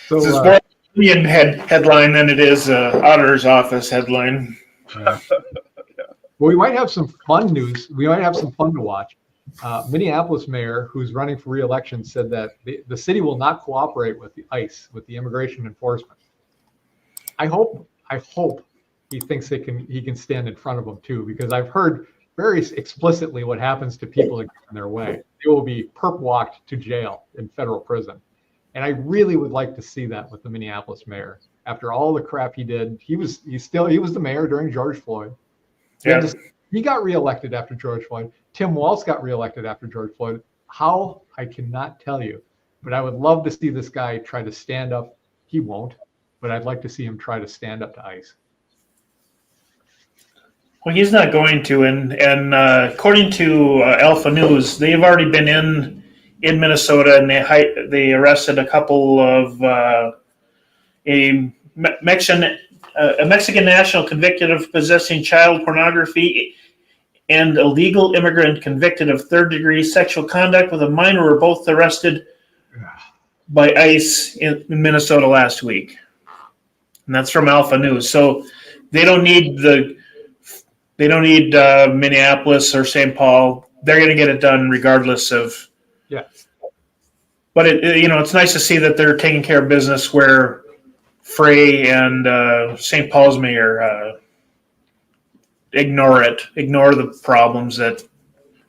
So, this is more Indian headline than it is auditor's office headline. Yeah. Well, we might have some fun news. We might have some fun to watch. Minneapolis mayor, who's running for re-election, said that the city will not cooperate with the ICE, with the immigration enforcement. I hope he thinks he can stand in front of them too, because I've heard very explicitly what happens to people that get in their way. They will be perp walked to jail in federal prison. And I really would like to see that with the Minneapolis mayor. After all the crap he did, he was the mayor during George Floyd. Yeah. He got reelected after George Floyd. Tim Walz got reelected after George Floyd. How? I cannot tell you. But I would love to see this guy try to stand up. He won't, but I'd like to see him try to stand up to ICE. Well, he's not going to, and according to Alpha News, they've already been in Minnesota, and they arrested a couple of a Mexican national convicted of possessing child pornography and a legal immigrant convicted of third-degree sexual conduct with a minor were both arrested by ICE in Minnesota last week, and that's from Alpha News. So they don't need Minneapolis or St. Paul. They're going to get it done regardless of. Yeah. But it's nice to see that they're taking care of business where Frey and St. Paul's mayor ignore the problems that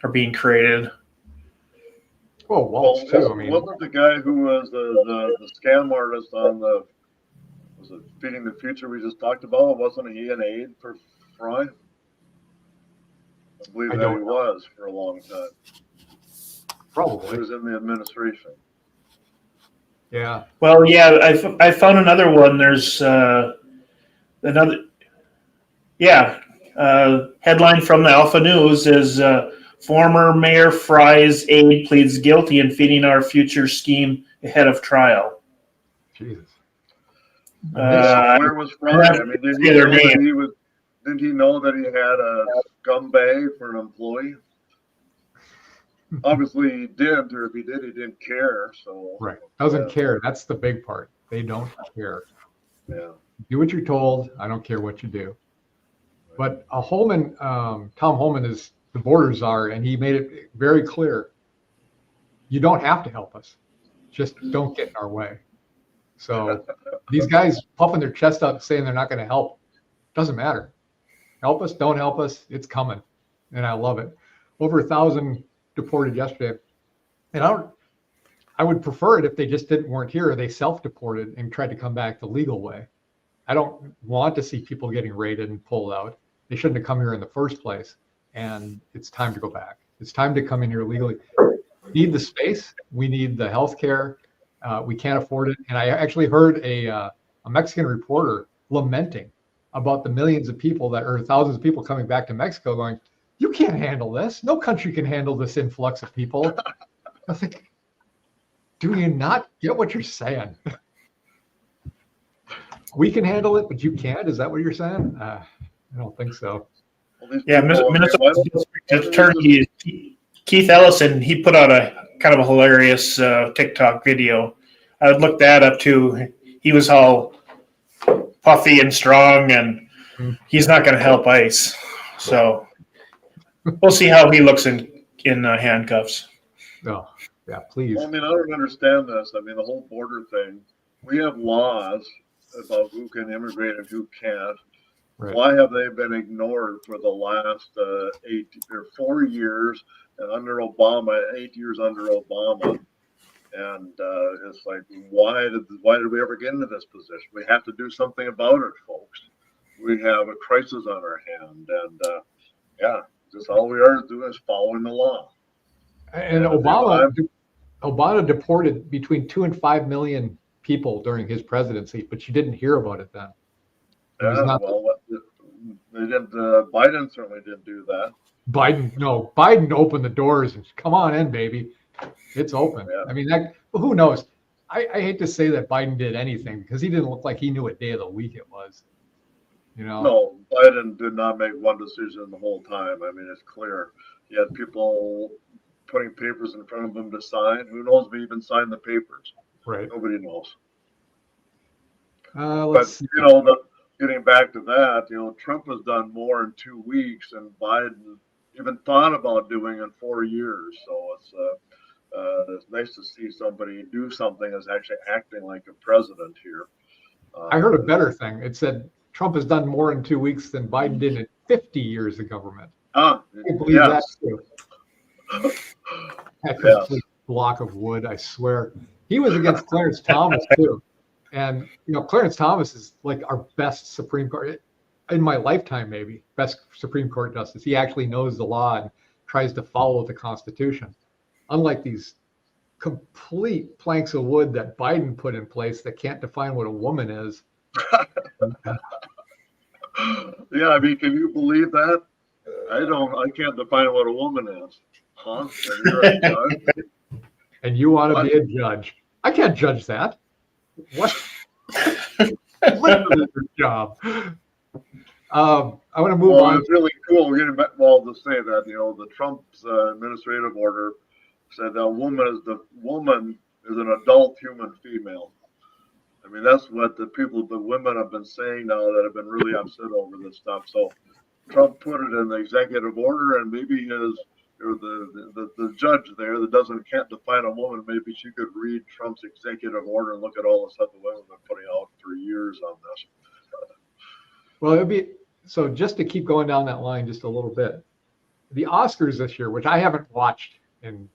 are being created. Oh, Walz too. I mean, wasn't the guy who was the scam artist on was it Feeding the Future we just talked about? Wasn't he an aide for Fry? I believe that he was for a long time. Probably. He was in the administration. Yeah. Well, yeah, I found another one. There's another. Yeah. Headline from the Alpha News is former Mayor Fry's aide pleads guilty in feeding our future scheme ahead of trial. Jesus. Where was Fry? I mean, did Didn't he know that he had a scumbag for an employee? Obviously he didn't, or if he did, he didn't care. So Right. Doesn't care. That's the big part. They don't care. Yeah. Do what you're told. I don't care what you do. But Holman, Tom Holman is the border czar, and he made it very clear. You don't have to help us. Just don't get in our way. So these guys puffing their chest out saying they're not going to help. Doesn't matter. Help us, don't help us. It's coming. And I love it. Over 1,000 deported yesterday. And I would prefer it if they just weren't here, or they self-deported and tried to come back the legal way. I don't want to see people getting raided and pulled out. They shouldn't have come here in the first place. And it's time to go back. It's time to come in here legally. We need the space. We need the health care. We can't afford it. And I actually heard a Mexican reporter lamenting about the millions of people or thousands of people coming back to Mexico going, you can't handle this. No country can handle this influx of people. I think, do you not get what you're saying? We can handle it, but you can't? Is that what you're saying? I don't think so. Yeah, Minnesota District Attorney Keith Ellison, he put out a kind of a hilarious TikTok video. I would look that up too. He was all puffy and strong, and he's not going to help ICE. So we'll see how he looks in handcuffs. No, yeah, please. Well, I mean, I don't understand this. I mean, the whole border thing. We have laws about who can immigrate and who can't. Right. Why have they been ignored for the last 4 years and under Obama, 8 years under Obama? And it's like, why did we ever get into this position? We have to do something about it, folks. We have a crisis on our hand, and just all we are doing is following the law. And Obama deported between 2 and 5 million people during his presidency, but you didn't hear about it then. They didn't. Biden certainly didn't do that. Biden opened the doors and come on in, baby. It's open. Yeah. I mean, who knows? I hate to say that Biden did anything because he didn't look like he knew what day of the week it was. No, Biden did not make one decision the whole time. I mean, it's clear. He had people putting papers in front of him to sign. Who knows if he even signed the papers? Right. Nobody knows. Let's see. Getting back to that, Trump has done more in 2 weeks than Biden even thought about doing in 4 years. So it's nice to see somebody do something that's actually acting like a president here. I heard a better thing. It said Trump has done more in 2 weeks than Biden did in 50 years of government. I believe that too. That complete block of wood, I swear. He was against Clarence Thomas too. And, Clarence Thomas is like our best Supreme Court, in my lifetime maybe, best Supreme Court justice. He actually knows the law and tries to follow the Constitution. Unlike these complete planks of wood that Biden put in place that can't define what a woman is. Yeah, I mean, can you believe that? I can't define what a woman is. Huh? And you want to be a judge. I can't judge that. What? Listen to your job. I want to move on. It's really cool getting back. Well, to say that the Trump's administrative order said that woman is an adult human female. I mean, that's what the women have been saying now that have been really upset over this stuff. So Trump put it in the executive order, and maybe the judge there that can't define a woman, maybe she could read Trump's executive order and look at all the stuff the women have been putting out for years on this. Well, it'd be so. Just to keep going down that line just a little bit, the Oscars this year, which I haven't watched in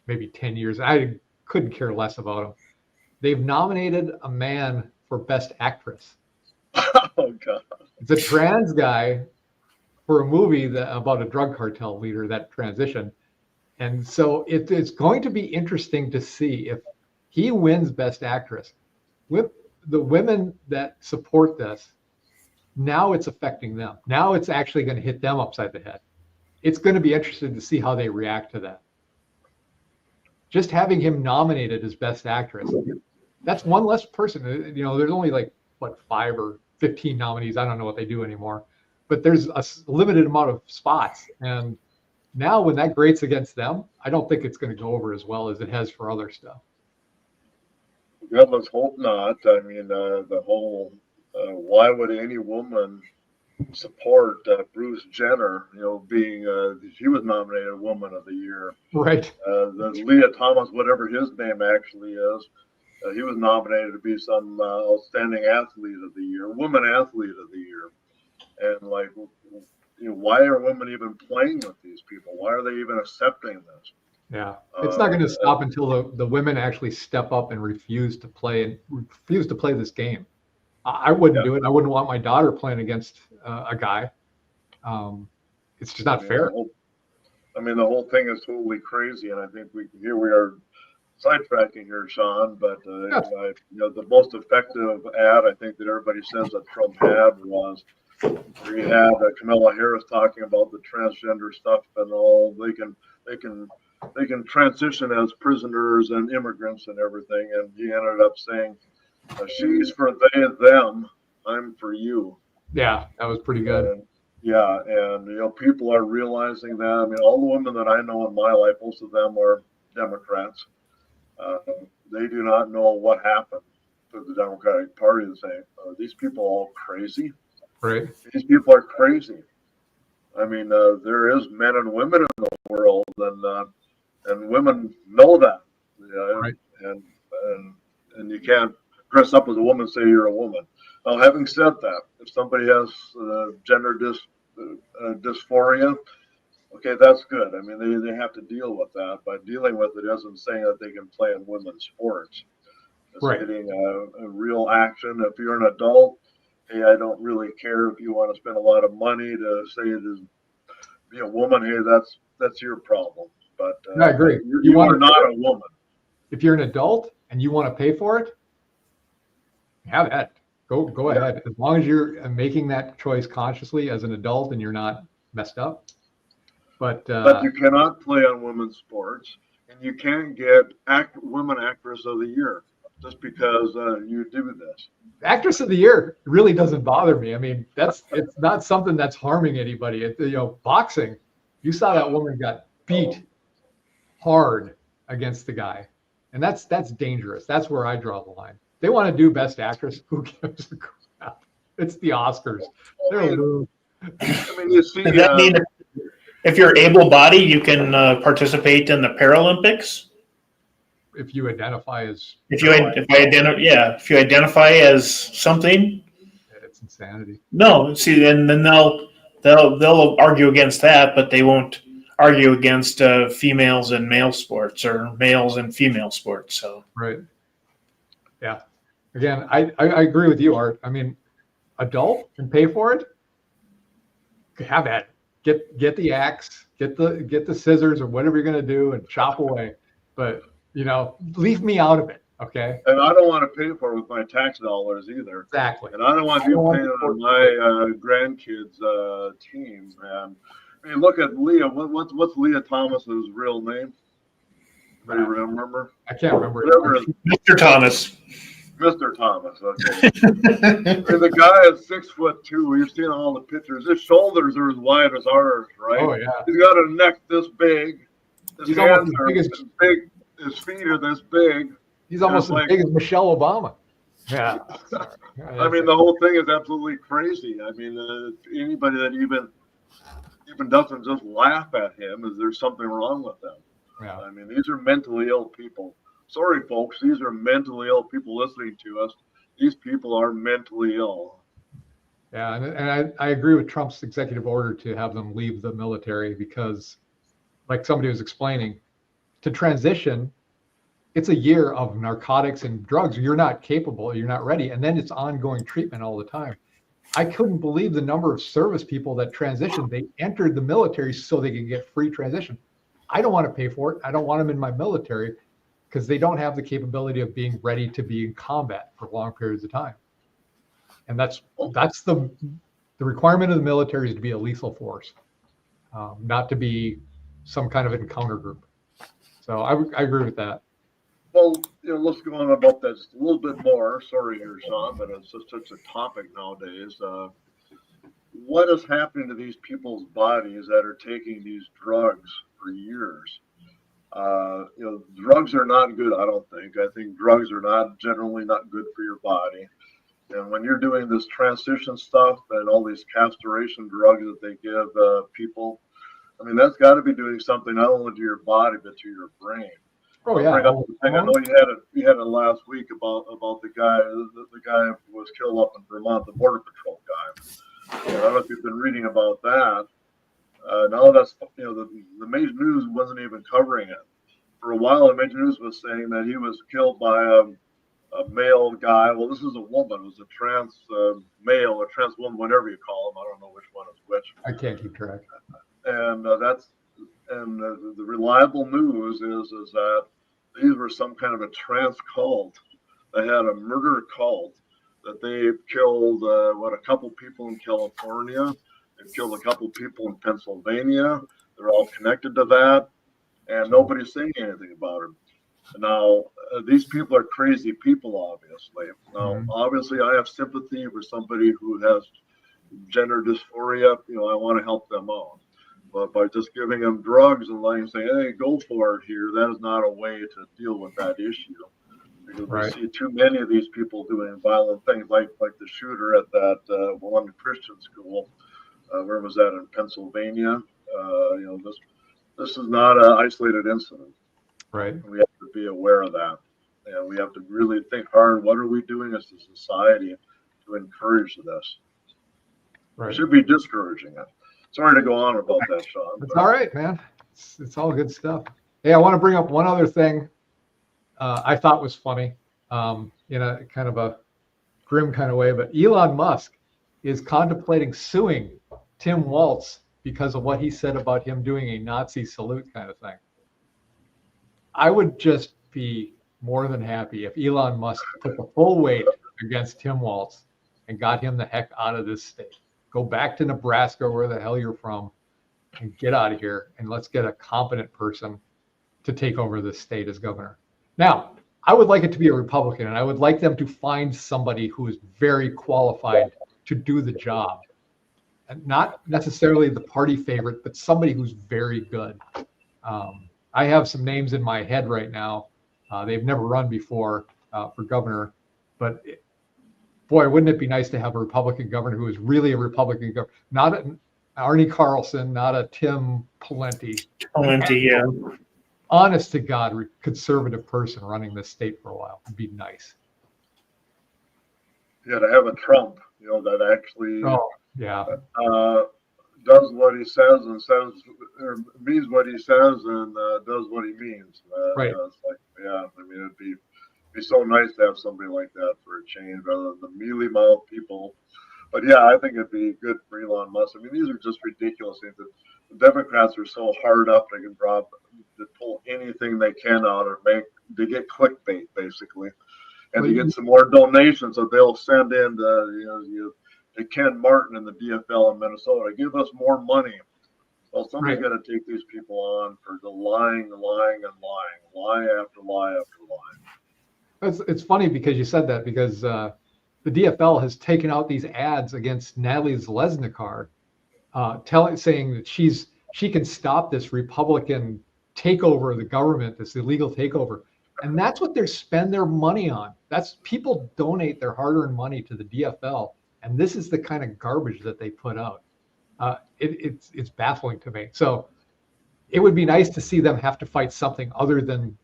maybe 10 years, I couldn't care less about them. They've nominated a man for Best Actress. Oh God! It's a trans guy for a movie about a drug cartel leader that transitioned. And so it's going to be interesting to see if he wins Best Actress. With the women that support this, now it's affecting them. Now it's actually going to hit them upside the head. It's going to be interesting to see how they react to that. Just having him nominated as Best Actress, that's one less person. There's only 5 or 15 nominees. I don't know what they do anymore. but there's a limited amount of spots. And now when that grates against them, I don't think it's going to go over as well as it has for other stuff. Yeah, let's hope not. I mean, the whole why would any woman support Bruce Jenner? Being she was nominated Woman of the Year. Right. The Leah Thomas, whatever his name actually is, he was nominated to be some outstanding athlete of the year, woman athlete of the year. And like, why are women even playing with these people? Why are they even accepting this? Yeah, it's not going to stop until the women actually step up and refuse to play this game. I wouldn't do it. I wouldn't want my daughter playing against a guy. It's just not fair. The whole thing is totally crazy, and I think here we are sidetracking here, Shawn. But the most effective ad I think that everybody says that Trump had was where you had Kamala Harris talking about the transgender stuff and all. They can transition as prisoners and immigrants and everything, and he ended up saying, "She's for they and them, I'm for you." Yeah, that was pretty good. And people are realizing that. I mean, all the women that I know in my life, most of them are Democrats. They do not know what happened to the Democratic Party. They say, "Are these people all crazy?" Right. These people are crazy. I mean, there is men and women in the world, and women know that. Right. And you can't dress up as a woman and say you're a woman. Now, having said that, if somebody has gender dysphoria, okay, that's good. I mean, they have to deal with that. But dealing with it isn't saying that they can play in women's sports. It's getting a real action. If you're an adult, hey, I don't really care if you want to spend a lot of money to say it is be a woman. Hey, that's your problem. But I agree. You are not a woman. If you're an adult and you want to pay for it, have at it. Go ahead. As long as you're making that choice consciously as an adult and you're not messed up. But you cannot play on women's sports, and you can't get Women Actress of the Year just because you do this. Actress of the Year really doesn't bother me. I mean, it's not something that's harming anybody. Boxing, you saw that woman got beat hard against the guy, and that's dangerous. That's where I draw the line. They want to do Best Actress. Who gives a crap? It's the Oscars. You see. Does that mean if you're able-bodied, you can participate in the Paralympics? If you identify as if you identify as something, it's insanity. No, see, and then they'll argue against that, but they won't argue against females and male sports or males and female sports. So right, yeah. Again, I agree with you, Art. I mean, adult can pay for it. Have at it. Get the axe, get the scissors or whatever you're gonna do and chop away. But leave me out of it, okay? And I don't want to pay for it with my tax dollars either. Exactly. And I don't want you paying on my grandkids' team. And I mean, look at Leah. What's Leah Thomas's real name? Do you remember? I can't remember. Mr. Thomas. Mr. Thomas. Okay. The guy is 6'2". You've seen all the pictures. His shoulders are as wide as ours, right? Oh yeah. He's got a neck this big. His hands are as big. His feet are this big. He's almost as big as Michelle Obama. Yeah. I mean, the whole thing is absolutely crazy. I mean, anybody that even doesn't just laugh at him, is there something wrong with them? Yeah. I mean, these are mentally ill people. Sorry, folks, these are mentally ill people listening to us. These people are mentally ill. Yeah, and I agree with Trump's executive order to have them leave the military because, like somebody was explaining, to transition, it's a year of narcotics and drugs. You're not capable, you're not ready, and then it's ongoing treatment all the time. I couldn't believe the number of service people that transitioned. They entered the military so they could get free transition. I don't want to pay for it. I don't want them in my military because they don't have the capability of being ready to be in combat for long periods of time. And that's the requirement of the military is to be a lethal force, not to be some kind of encounter group. So I agree with that. Well, let's go on about that just a little bit more. Sorry here, Shawn, but it's just such a topic nowadays. what is happening to these people's bodies that are taking these drugs for years? Drugs are not good. I don't think. I think drugs are not generally not good for your body. And when you're doing this transition stuff and all these castration drugs that they give people, I mean, that's got to be doing something not only to your body but to your brain. Oh yeah. I know you had it last week about the guy. The guy who was killed up in Vermont, the Border Patrol guy. I don't know if you've been reading about that. Now that's the major news wasn't even covering it. For a while, the major news was saying that he was killed by a male guy. Well, this is a woman. It was a trans male or trans woman, whatever you call them. I don't know which one is which. I can't keep track. And the reliable news is that these were some kind of a trans cult. They had a murder cult that they killed a couple people in California. They killed a couple people in Pennsylvania. They're all connected to that, and nobody's saying anything about it. Now, these people are crazy people, obviously. Now, obviously, I have sympathy for somebody who has gender dysphoria. I want to help them out. But by just giving them drugs and letting them say, hey, go for it here, that is not a way to deal with that issue. Because we see too many of these people doing violent things, like the shooter at that one Christian school. Where was that, in Pennsylvania? This is not an isolated incident. Right. We have to be aware of that. And we have to really think hard, what are we doing as a society to encourage this? Right. We should be discouraging it. Sorry to go on about that, Shawn. It's all right, man. It's all good stuff. Hey, I want to bring up one other thing I thought was funny in a kind of a grim kind of way, but Elon Musk is contemplating suing Tim Waltz because of what he said about him doing a Nazi salute kind of thing. I would just be more than happy if Elon Musk put the full weight against Tim Waltz and got him the heck out of this state. Go back to Nebraska, where the hell you're from, and get out of here, and let's get a competent person to take over this state as governor. Now, I would like it to be a Republican, and I would like them to find somebody who is very qualified to do the job. And not necessarily the party favorite, but somebody who's very good. I have some names in my head right now. They've never run before for governor, but boy, wouldn't it be nice to have a Republican governor who is really a Republican governor, not an Arnie Carlson, not a Tim Pawlenty. Yeah. Honest to God, conservative person running this state for a while would be nice. Yeah, to have a Trump, that actually does what he says and says, or means what he says and does what he means. Right. It's like, it'd be so nice to have somebody like that for a change rather than the mealy mouth people. But yeah, I think it'd be good for Elon Musk. I mean, these are just ridiculous things. The Democrats are so hard up they can pull anything they can out or to get clickbait basically, and to get some more donations that they'll send in to Ken Martin in the DFL in Minnesota. Give us more money. Well, somebody's got to take these people on for the lying, lie after lie after lie. It's funny because you said that, because the DFL has taken out these ads against Natalie Zalesnikar, saying that she can stop this Republican takeover of the government, this illegal takeover, and that's what they spend their money on. That's people donate their hard-earned money to the DFL, and this is the kind of garbage that they put out. It's baffling to me. So it would be nice to see them have to fight something other than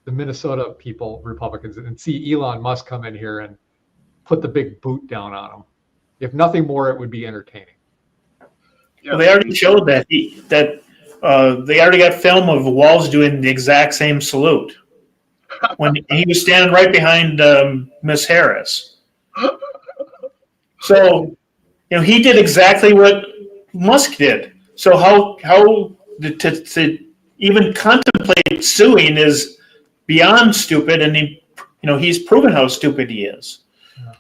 the Minnesota people, Republicans, and see Elon Musk come in here and put the big boot down on them. If nothing more, it would be entertaining. Well, they already showed that they already got film of Walz doing the exact same salute when he was standing right behind Miss Harris. So, he did exactly what Musk did. So how to even contemplate suing is beyond stupid, and he's proven how stupid he is. Yeah.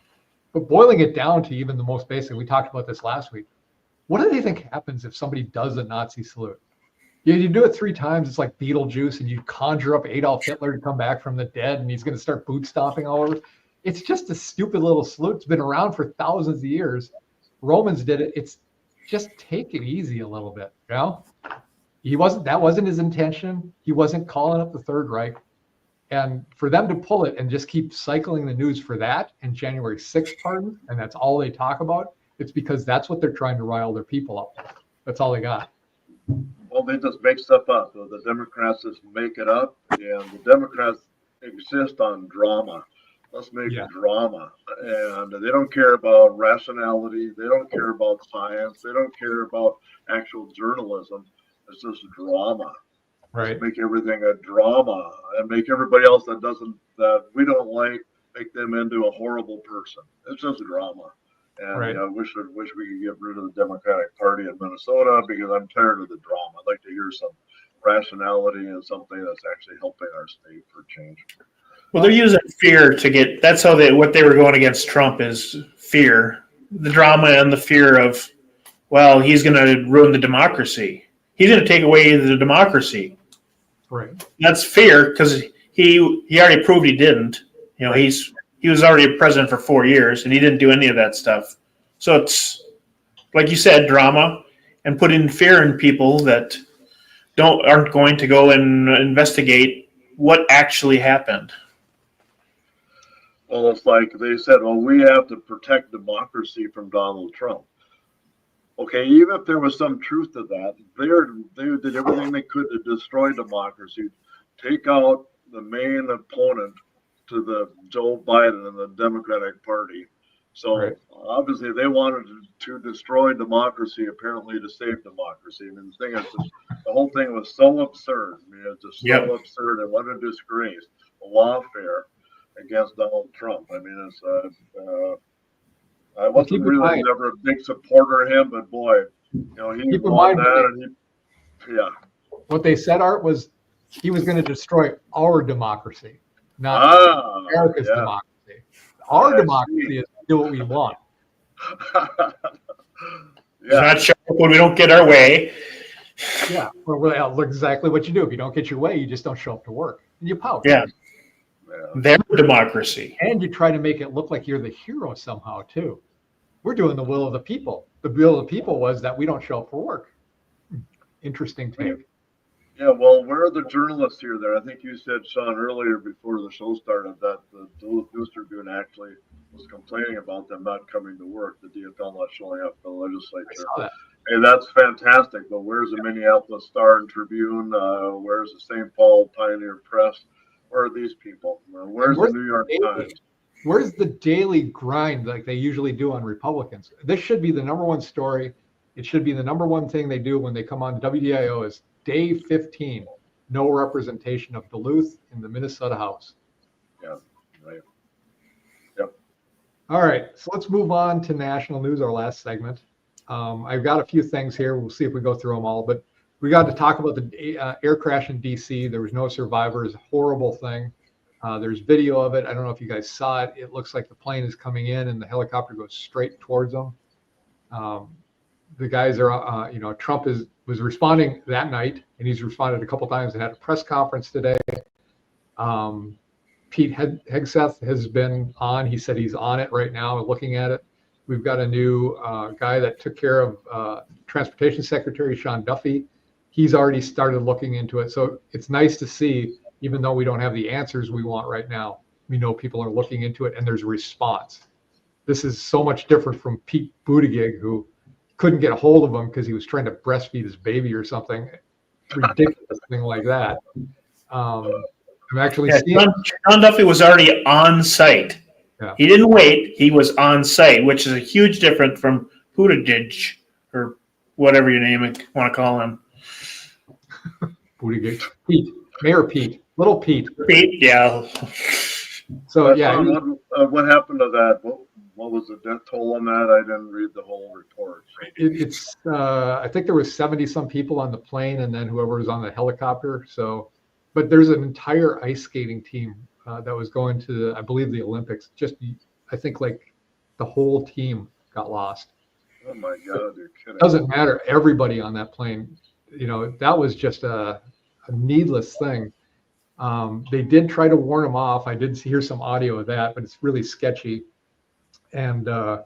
But boiling it down to even the most basic, we talked about this last week. What do they think happens if somebody does a Nazi salute? You do it 3 times, it's like Beetlejuice, and you conjure up Adolf Hitler to come back from the dead, and he's going to start boot stomping all over. It's just a stupid little salute. It's been around for thousands of years. Romans did it. just take it easy a little bit. You know, that wasn't his intention. He wasn't calling up the Third Reich. And for them to pull it and just keep cycling the news for that and January 6th pardon, and that's all they talk about, it's because that's what they're trying to rile their people up with. That's all they got. Well, they just make stuff up. The Democrats just make it up, and the Democrats exist on drama. Let's make drama. And they don't care about rationality. They don't care about science. They don't care about actual journalism. It's just drama. Right. Make everything a drama and make everybody else that we don't like, make them into a horrible person. It's just drama. And right. I wish we could get rid of the Democratic Party in Minnesota because I'm tired of the drama. I'd like to hear some rationality and something that's actually helping our state for change. Well, they're using fear to get. That's how what they were going against Trump is fear, the drama and the fear of, well, he's going to ruin the democracy. He's going to take away the democracy. Right. That's fear because he already proved he didn't. You know, he was already a president for 4 years and he didn't do any of that stuff. So it's like you said, drama and putting fear in people that aren't going to go and investigate what actually happened. Well, it's like they said, well, we have to protect democracy from Donald Trump. Okay, even if there was some truth to that, they did everything they could to destroy democracy, take out the main opponent to the Joe Biden and the Democratic Party. So right. Obviously they wanted to destroy democracy, apparently to save democracy. I mean, the thing is, the whole thing was so absurd. I mean, it's just so absurd and what a disgrace, a lawfare against Donald Trump. I mean, it's I wasn't really never a big supporter of him, but boy, you know, he won that, and what they said, Art, was he was going to destroy our democracy, not America's democracy. Our democracy is to do what we want. It's not sure when we don't get our way. Yeah, well, exactly what you do. If you don't get your way, you just don't show up to work and you pout. Yeah. Their democracy. And you try to make it look like you're the hero somehow, too. We're doing the will of the people. The will of the people was that we don't show up for work. Interesting take. Yeah, well, where are the journalists here there? I think you said, Shawn, earlier before the show started that the Duluth News Tribune actually was complaining about them not coming to work, the DFL not showing up in the legislature. I saw that. Hey, that's fantastic. But where's the Minneapolis Star and Tribune? Where's the St. Paul Pioneer Press? Where are these people? Where's the New York Times? Where's the daily grind like they usually do on Republicans? This should be the number one story. It should be the number one thing they do when they come on WDIO is day 15, no representation of Duluth in the Minnesota House. Yeah, right. Yep. All right, so let's move on to national news, our last segment. I've got a few things here. We'll see if we go through them all, but we got to talk about the air crash in DC. There was no survivors. Horrible thing. There's video of it. I don't know if you guys saw it. It looks like the plane is coming in and the helicopter goes straight towards them. The guys are, Trump was responding that night, and he's responded a couple times and had a press conference today. Pete Hegseth has been on. He said he's on it right now and looking at it. We've got a new guy that took care of Transportation Secretary Sean Duffy. He's already started looking into it. So it's nice to see, even though we don't have the answers we want right now, we know people are looking into it and there's a response. This is so much different from Pete Buttigieg, who couldn't get a hold of him because he was trying to breastfeed his baby or something ridiculous thing like that. I'm actually seeing Sean Duffy was already on site. Yeah. He didn't wait. He was on site, which is a huge difference from Buttigieg or whatever your name want to call him. Buttigieg. Pete. Mayor Pete. Little Pete. Pete, yeah. So, yeah. What happened to that? What was the death toll on that? I didn't read the whole report. It's I think there was 70-some people on the plane and then whoever was on the helicopter. So, but there's an entire ice skating team that was going to, I believe, the Olympics. Just, I think, like the whole team got lost. Oh my God, you're kidding. Doesn't matter. Everybody on that plane, that was just a needless thing. They did try to warn them off. I did hear some audio of that, but it's really sketchy. And we're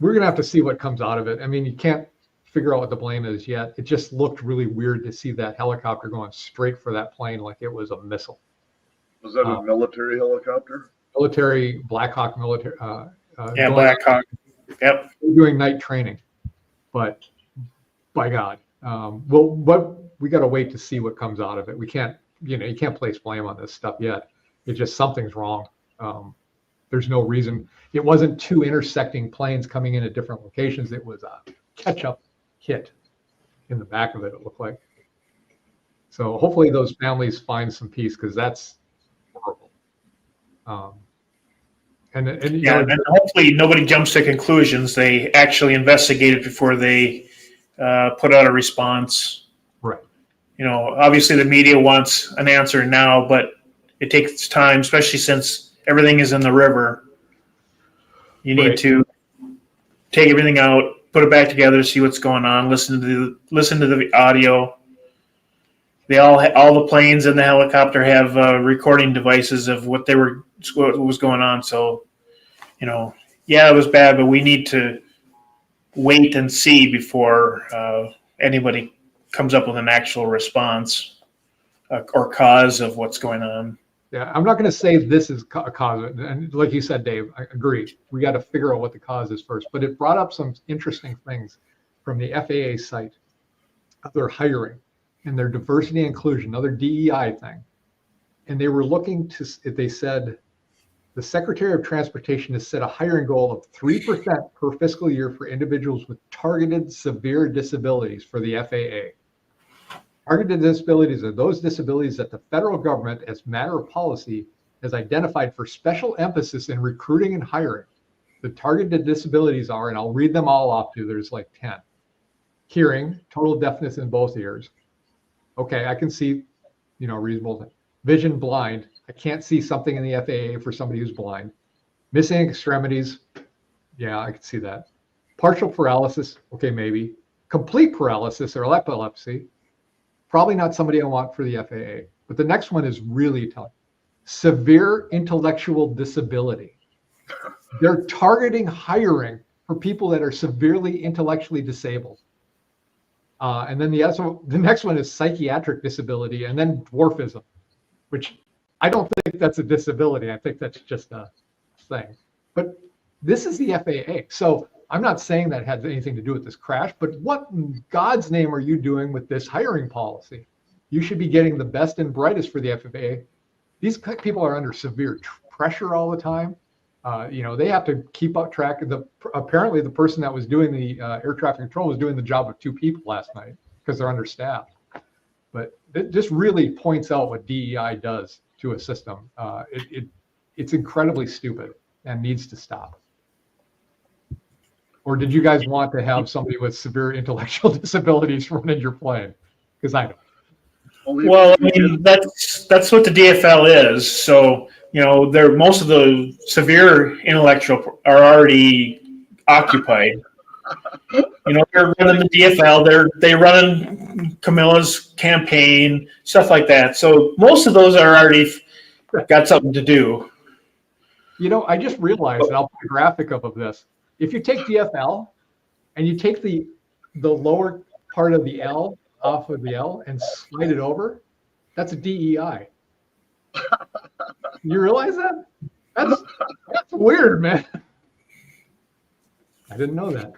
going to have to see what comes out of it. I mean, you can't figure out what the blame is yet. It just looked really weird to see that helicopter going straight for that plane like it was a missile. Was that a military helicopter? Military, Black Hawk military. Yeah, Black Hawk. Yep. Doing night training, but by God, well, we got to wait to see what comes out of it. We can't, you can't place blame on this stuff yet. It's just something's wrong. There's no reason. It wasn't two intersecting planes coming in at different locations. It was a catch-up hit in the back of it, it looked like. So hopefully those families find some peace, because that's horrible. And hopefully nobody jumps to conclusions. They actually investigate it before they put out a response. Right. Obviously the media wants an answer now, but it takes time, especially since everything is in the river. You need to take everything out, put it back together, see what's going on, listen to the audio. All the planes and the helicopter have recording devices of what was going on. So, it was bad, but we need to wait and see before anybody comes up with an actual response or cause of what's going on. Yeah, I'm not going to say this is a cause. And like you said, Dave, I agree. We got to figure out what the cause is first. But it brought up some interesting things from the FAA site of their hiring and their diversity and inclusion, another DEI thing. And they were looking they said, the Secretary of Transportation has set a hiring goal of 3% per fiscal year for individuals with targeted severe disabilities for the FAA. Targeted disabilities are those disabilities that the federal government, as matter of policy, has identified for special emphasis in recruiting and hiring. The targeted disabilities are, and I'll read them all off to you, there's like 10. Hearing, total deafness in both ears. Okay, I can see, reasonable. Vision, blind. I can't see something in the FAA for somebody who's blind. Missing extremities. Yeah, I can see that. Partial paralysis. Okay, maybe. Complete paralysis or epilepsy. Probably not somebody I want for the FAA. But the next one is really telling. Severe intellectual disability. They're targeting hiring for people that are severely intellectually disabled. And then the next one is psychiatric disability, and then dwarfism, which I don't think that's a disability. I think that's just a thing. But this is the FAA. So I'm not saying that has anything to do with this crash, but what in God's name are you doing with this hiring policy? You should be getting the best and brightest for the FAA. These people are under severe pressure all the time. They have to keep up track of apparently the person that was doing the air traffic control was doing the job of 2 people last night because they're understaffed. But it just really points out what DEI does to a system. It's incredibly stupid and needs to stop. Or did you guys want to have somebody with severe intellectual disabilities running your plane? Because I don't. Well, I mean, that's what the DFL is. So, most of the severe intellectual are already occupied. They're running the DFL. They run Camilla's campaign, stuff like that. So most of those are already got something to do. I just realized, and I'll put a graphic up of this. If you take DFL and you take the lower part of the L off of the L and slide it over, that's a DEI. You realize that? That's weird, man. I didn't know that.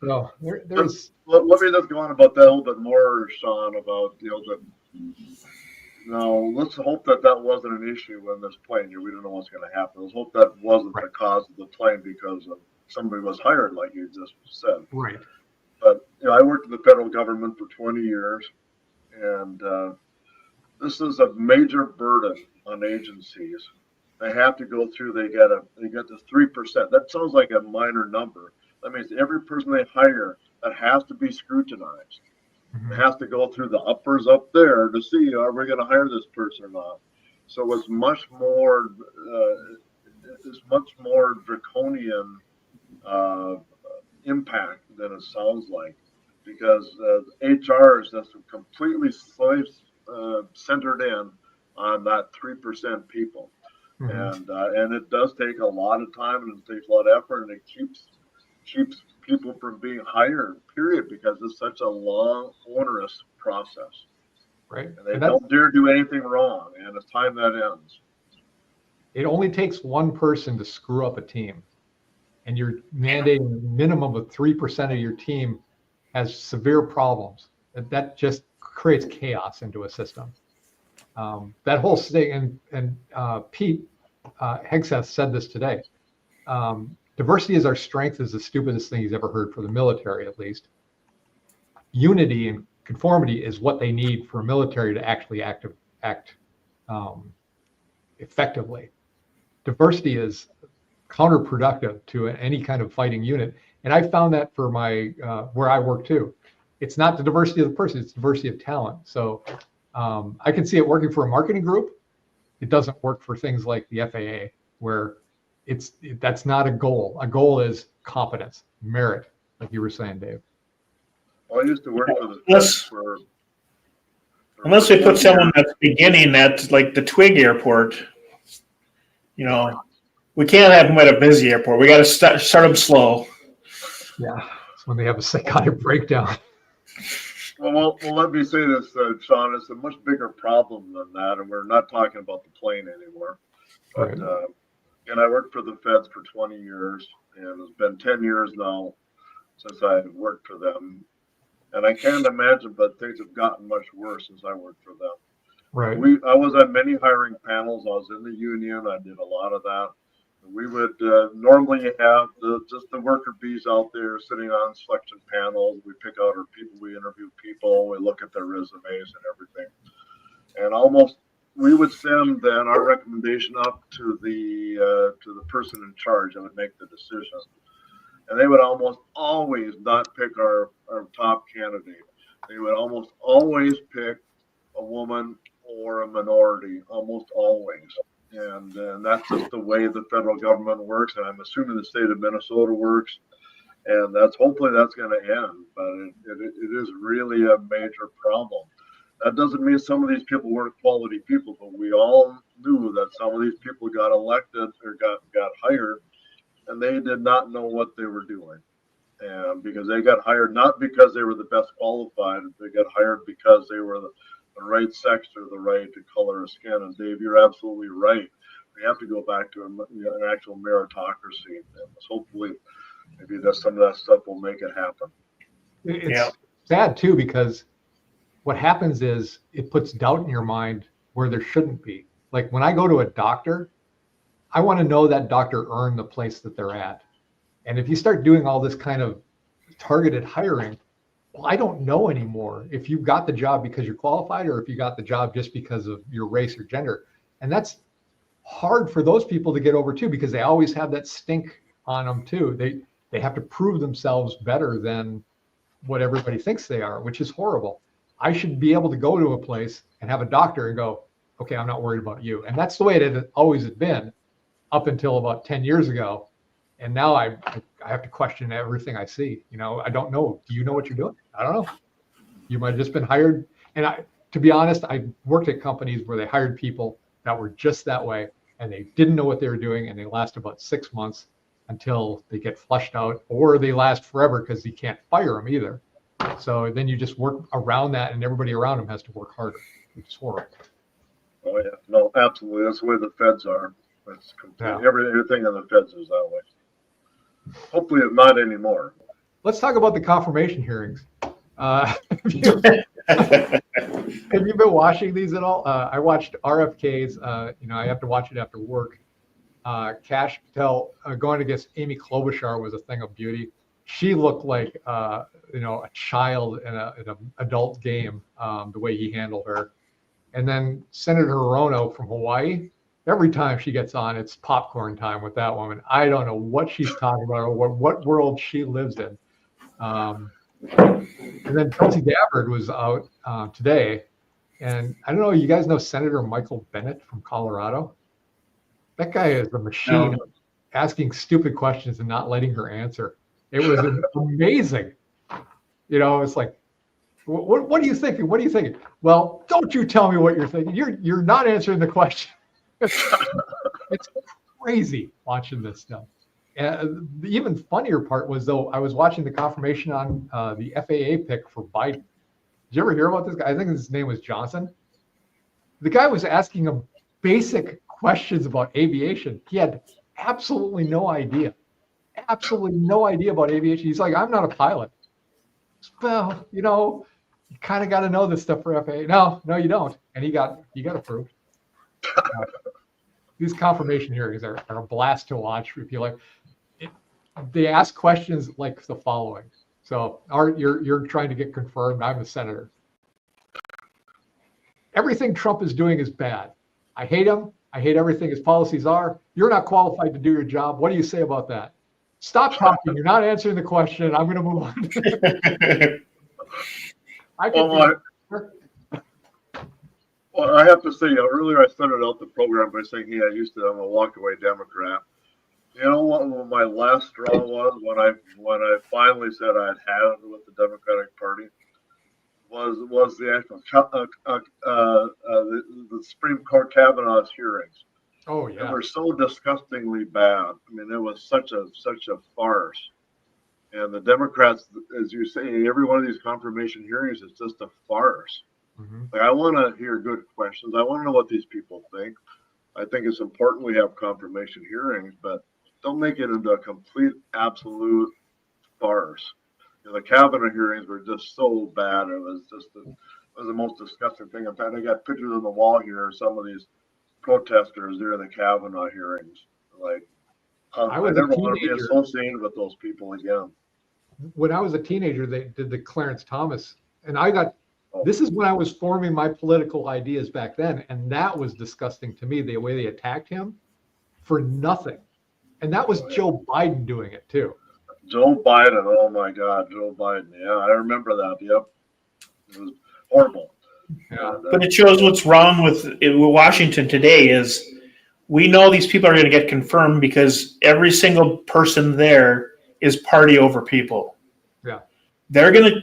No, there's. Let me just go on about that a little bit more, Shawn, about let's hope that wasn't an issue in this plane. We don't know what's going to happen. Let's hope that wasn't the cause of the plane because of somebody was hired, like you just said. Right. But I worked in the federal government for 20 years, and this is a major burden on agencies. They have to go through. They get the 3%. That sounds like a minor number. That means every person they hire that has to be scrutinized. It has to go through the uppers up there to see, are we going to hire this person or not? So it's much more draconian impact than it sounds like, because HR is just completely centered in on that 3% people. And it does take a lot of time and it takes a lot of effort, and it keeps people from being hired, period, because it's such a long, onerous process. Right. And they don't dare do anything wrong, and it's time that ends. It only takes one person to screw up a team, and you're mandating a minimum of 3% of your team has severe problems. That just creates chaos into a system. That whole thing, and Pete Hegseth said this today. Diversity is our strength is the stupidest thing he's ever heard for the military, at least. Unity and conformity is what they need for a military to actually act effectively. Diversity is counterproductive to any kind of fighting unit. And I found that for my where I work too. It's not the diversity of the person, it's diversity of talent. So I can see it working for a marketing group. It doesn't work for things like the FAA, where that's not a goal. A goal is competence, merit, like you were saying, Dave. Well, I used to work for the Feds for unless we put someone that's beginning at like the Twig Airport, you know, we can't have them at a busy airport. We got to start them slow. Yeah, it's when they have a psychotic breakdown. Well, let me say this, Shawn. It's a much bigger problem than that, and we're not talking about the plane anymore. But Right. and I worked for the Feds for 20 years, and it's been 10 years now since I worked for them. And I can't imagine, but things have gotten much worse since I worked for them. Right. I was on many hiring panels. I was in the union. I did a lot of that. We would normally have just the worker bees out there sitting on selection panels. We pick out our people, we interview people, we look at their resumes and everything. And we would send then our recommendation up to the person in charge that would make the decision. And they would almost always not pick our top candidate. They would almost always pick a woman or a minority, almost always. And that's just the way the federal government works, and I'm assuming the state of Minnesota works, and hopefully that's going to end. But it is really a major problem. That doesn't mean some of these people weren't quality people, but we all knew that some of these people got elected or got hired, and they did not know what they were doing, and because they got hired not because they were the best qualified, they got hired because they were the right sex or the right color of skin. And Dave, you're absolutely right. We have to go back to an actual meritocracy, and hopefully maybe some of that stuff will make it happen. It's sad too, because what happens is it puts doubt in your mind where there shouldn't be. Like when I go to a doctor, I want to know that doctor earned the place that they're at. And if you start doing all this kind of targeted hiring, well, I don't know anymore if you got the job because you're qualified or if you got the job just because of your race or gender. And that's hard for those people to get over too, because they always have that stink on them too. They have to prove themselves better than what everybody thinks they are, which is horrible. I should be able to go to a place and have a doctor and go, okay, I'm not worried about you. And that's the way it had always been up until about 10 years ago. And now I have to question everything I see. You know, I don't know. Do you know what you're doing? I don't know. You might have just been hired. And to be honest, I worked at companies where they hired people that were just that way, and they didn't know what they were doing, and they last about 6 months until they get flushed out, or they last forever because you can't fire them either. So then you just work around that, and everybody around them has to work harder, which is horrible. Oh yeah, no, absolutely. That's the way the Feds are. That's completely, everything in the Feds is that way. Hopefully not anymore. Let's talk about the confirmation hearings. Have you been watching these at all? I watched RFK's. I have to watch it after work. Kash Patel going against Amy Klobuchar was a thing of beauty. She looked like a child in an adult game, the way he handled her. And then Senator Hirono from Hawaii. Every time she gets on, it's popcorn time with that woman. I don't know what she's talking about or what world she lives in. And then Tulsi Gabbard was out today. And I don't know, you guys know Senator Michael Bennet from Colorado? That guy is a machine asking stupid questions and not letting her answer. It was amazing. It's like, what are you thinking? What are you thinking? Well, don't you tell me what you're thinking. You're not answering the question. It's crazy watching this stuff. The even funnier part was, though, I was watching the confirmation on the FAA pick for Biden. Did you ever hear about this guy? I think his name was Johnston. The guy was asking him basic questions about aviation. He had absolutely no idea. Absolutely no idea about aviation. He's like, I'm not a pilot. Well, you kind of got to know this stuff for FAA. No, you don't. And he got approved. These confirmation hearings are a blast to watch. If you like, they ask questions like the following. So, Art, you're trying to get confirmed. I'm a senator. Everything Trump is doing is bad. I hate him. I hate everything his policies are. You're not qualified to do your job. What do you say about that? Stop talking. You're not answering the question. I'm going to move on. Well, I have to say, earlier I started out the program by saying, I'm a walkaway Democrat. You know what my last straw was when I finally said I'd had it with the Democratic Party was the actual the Supreme Court Kavanaugh's hearings. Oh yeah, they were so disgustingly bad. I mean, it was such a farce. And the Democrats, as you say, every one of these confirmation hearings is just a farce. Mm-hmm. Like, I want to hear good questions. I want to know what these people think. I think it's important we have confirmation hearings, but don't make it into a complete, absolute farce. The Kavanaugh hearings were just so bad. It was the most disgusting thing. In fact, I got pictures on the wall here of some of these protesters during the Kavanaugh hearings. Like, I never want to be associated with those people again. When I was a teenager, they did the Clarence Thomas, and this is when I was forming my political ideas back then, and that was disgusting to me, the way they attacked him for nothing. And that was Joe Biden doing it too. Joe Biden, oh my God, Joe Biden. Yeah, I remember that. Yep. It was horrible. Yeah. But it shows what's wrong with Washington today is we know these people are going to get confirmed because every single person there is party over people. Yeah. They're going to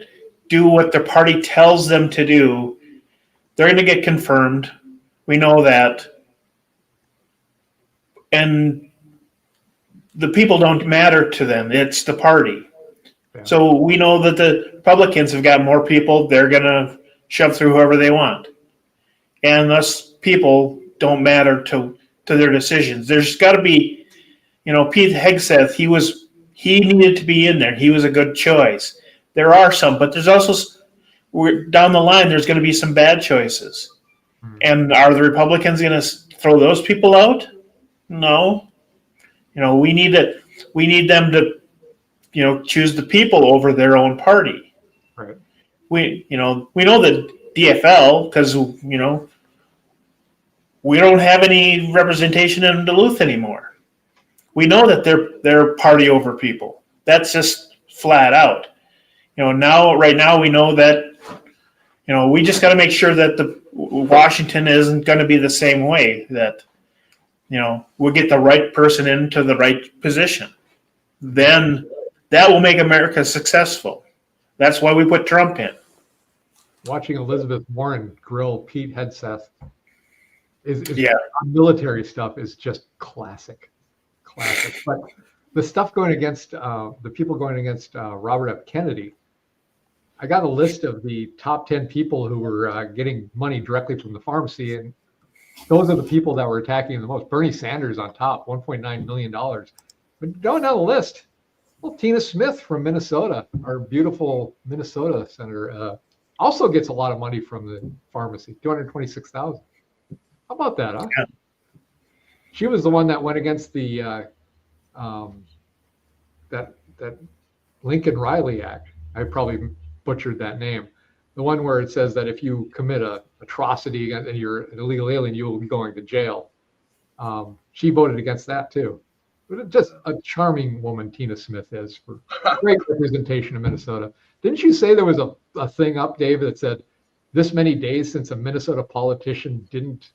do what their party tells them to do. They're going to get confirmed. We know that. And the people don't matter to them. It's the party. Yeah. So we know that the Republicans have got more people. They're going to shove through whoever they want. And thus people don't matter to their decisions. There's got to be, Pete Hegseth, he needed to be in there. He was a good choice. There are some, but there's also, down the line, there's going to be some bad choices. Mm-hmm. And are the Republicans going to throw those people out? No. We need them to, choose the people over their own party. Right. We know that DFL, because, we don't have any representation in Duluth anymore. We know that they're party over people. That's just flat out. Right now we know that, we just got to make sure that the Washington isn't going to be the same way, that, we'll get the right person into the right position. Then that will make America successful. That's why we put Trump in. Watching Elizabeth Warren grill Pete Hegseth is military stuff is just classic. But the stuff going against the people going against Robert F. Kennedy, I got a list of the top 10 people who were getting money directly from the pharmacy, and those are the people that were attacking him the most. Bernie Sanders on top, $1.9 million. But going down the list, well, Tina Smith from Minnesota, our beautiful Minnesota senator, also gets a lot of money from the pharmacy, $226,000. How about that, huh? Yeah. She was the one that went against the that Lincoln Riley Act. I probably butchered that name. The one where it says that if you commit an atrocity and you're an illegal alien, you will be going to jail. She voted against that too. But just a charming woman, Tina Smith is, for great representation of Minnesota. Didn't you say there was a thing up, Dave, that said this many days since a Minnesota politician didn't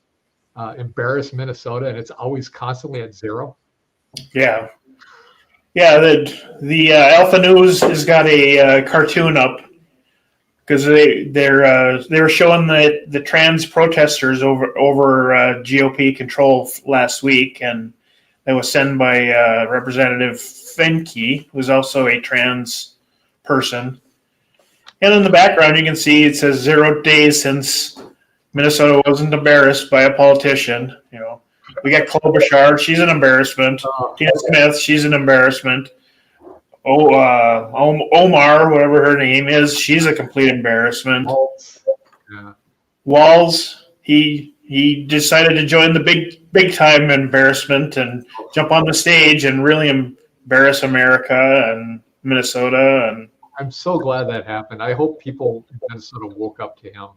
embarrass Minnesota, and it's always constantly at zero? Yeah. The Alpha News has got a cartoon up because they were showing the trans protesters over GOP control last week, and that was sent by Representative Finke, who's also a trans person. And in the background, you can see it says 0 days since Minnesota wasn't embarrassed by a politician. You know, we got Klobuchar, she's an embarrassment. Tina Smith, she's an embarrassment. Omar, whatever her name is, she's a complete embarrassment. Yeah. Walls, he decided to join the big time embarrassment and jump on the stage and really embarrass America and Minnesota. And I'm so glad that happened. I hope people in Minnesota woke up to him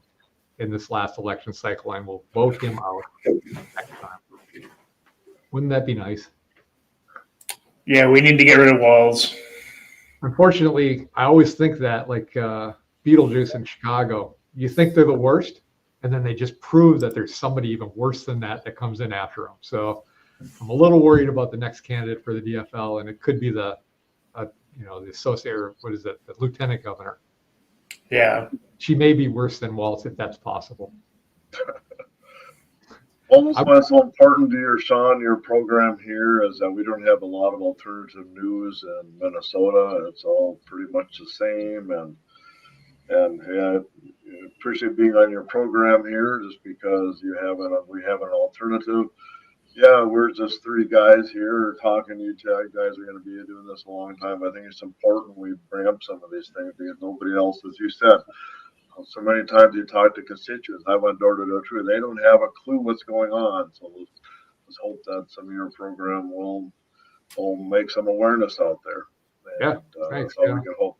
in this last election cycle and will vote him out next time. Wouldn't that be nice? yeah, we need to get rid of Walls. Unfortunately, I always think that, like Beetlejuice in Chicago, you think they're the worst, and then they just prove that there's somebody even worse than that comes in after them. So I'm a little worried about the next candidate for the DFL, and it could be the associate, or what is it, the lieutenant governor. Yeah. She may be worse than Waltz, if that's possible. Almost why it's so important to your program here is that we don't have a lot of alternative news in Minnesota. It's all pretty much the same, and yeah, I appreciate being on your program here just because we have an alternative. Yeah, we're just three guys here talking to you. You guys are going to be doing this a long time. I think it's important we bring up some of these things because nobody else, as you said, so many times you talk to constituents. I went door to door too. They don't have a clue what's going on. So let's hope that some of your program will make some awareness out there. And, Thanks. that's all we can hope.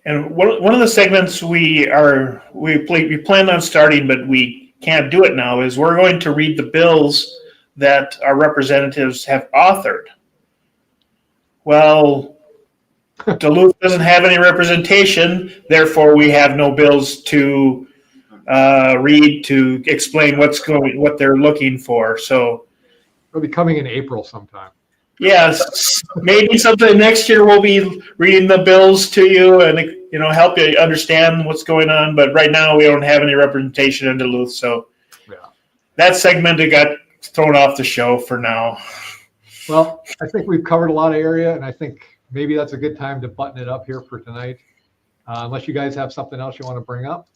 And one of the segments we planned on starting, but we can't do it now, is we're going to read the bills that our representatives have authored. Well, Duluth doesn't have any representation, therefore we have no bills to read to explain what they're looking for. So It'll be coming in April sometime. yes, maybe sometime next year we'll be reading the bills to you and help you understand what's going on. But right now we don't have any representation in Duluth, so Yeah. that segment got thrown off the show for now. Well, I think we've covered a lot of area, and I think maybe that's a good time to button it up here for tonight. Unless you guys have something else you want to bring up.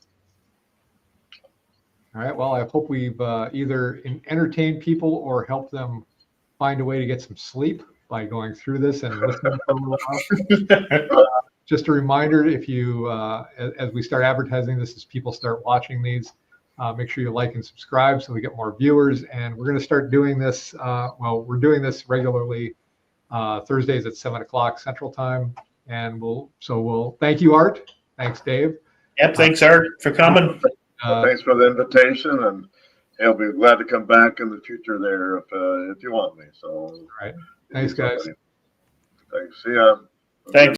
All right. Well, I hope we've either entertained people or helped them find a way to get some sleep by going through this and listening for a little while. Just a reminder, if you, as we start advertising this, as people start watching these, make sure you like and subscribe so we get more viewers. And we're going to start doing this. We're doing this regularly Thursdays at 7:00 Central Time. And we'll thank you, Art. Thanks, Dave. Yep. Thanks, Art, for coming. Thanks for the invitation, and I'll be glad to come back in the future there if you want me. So, all right. Thanks, guys. Thanks. See ya. Thanks.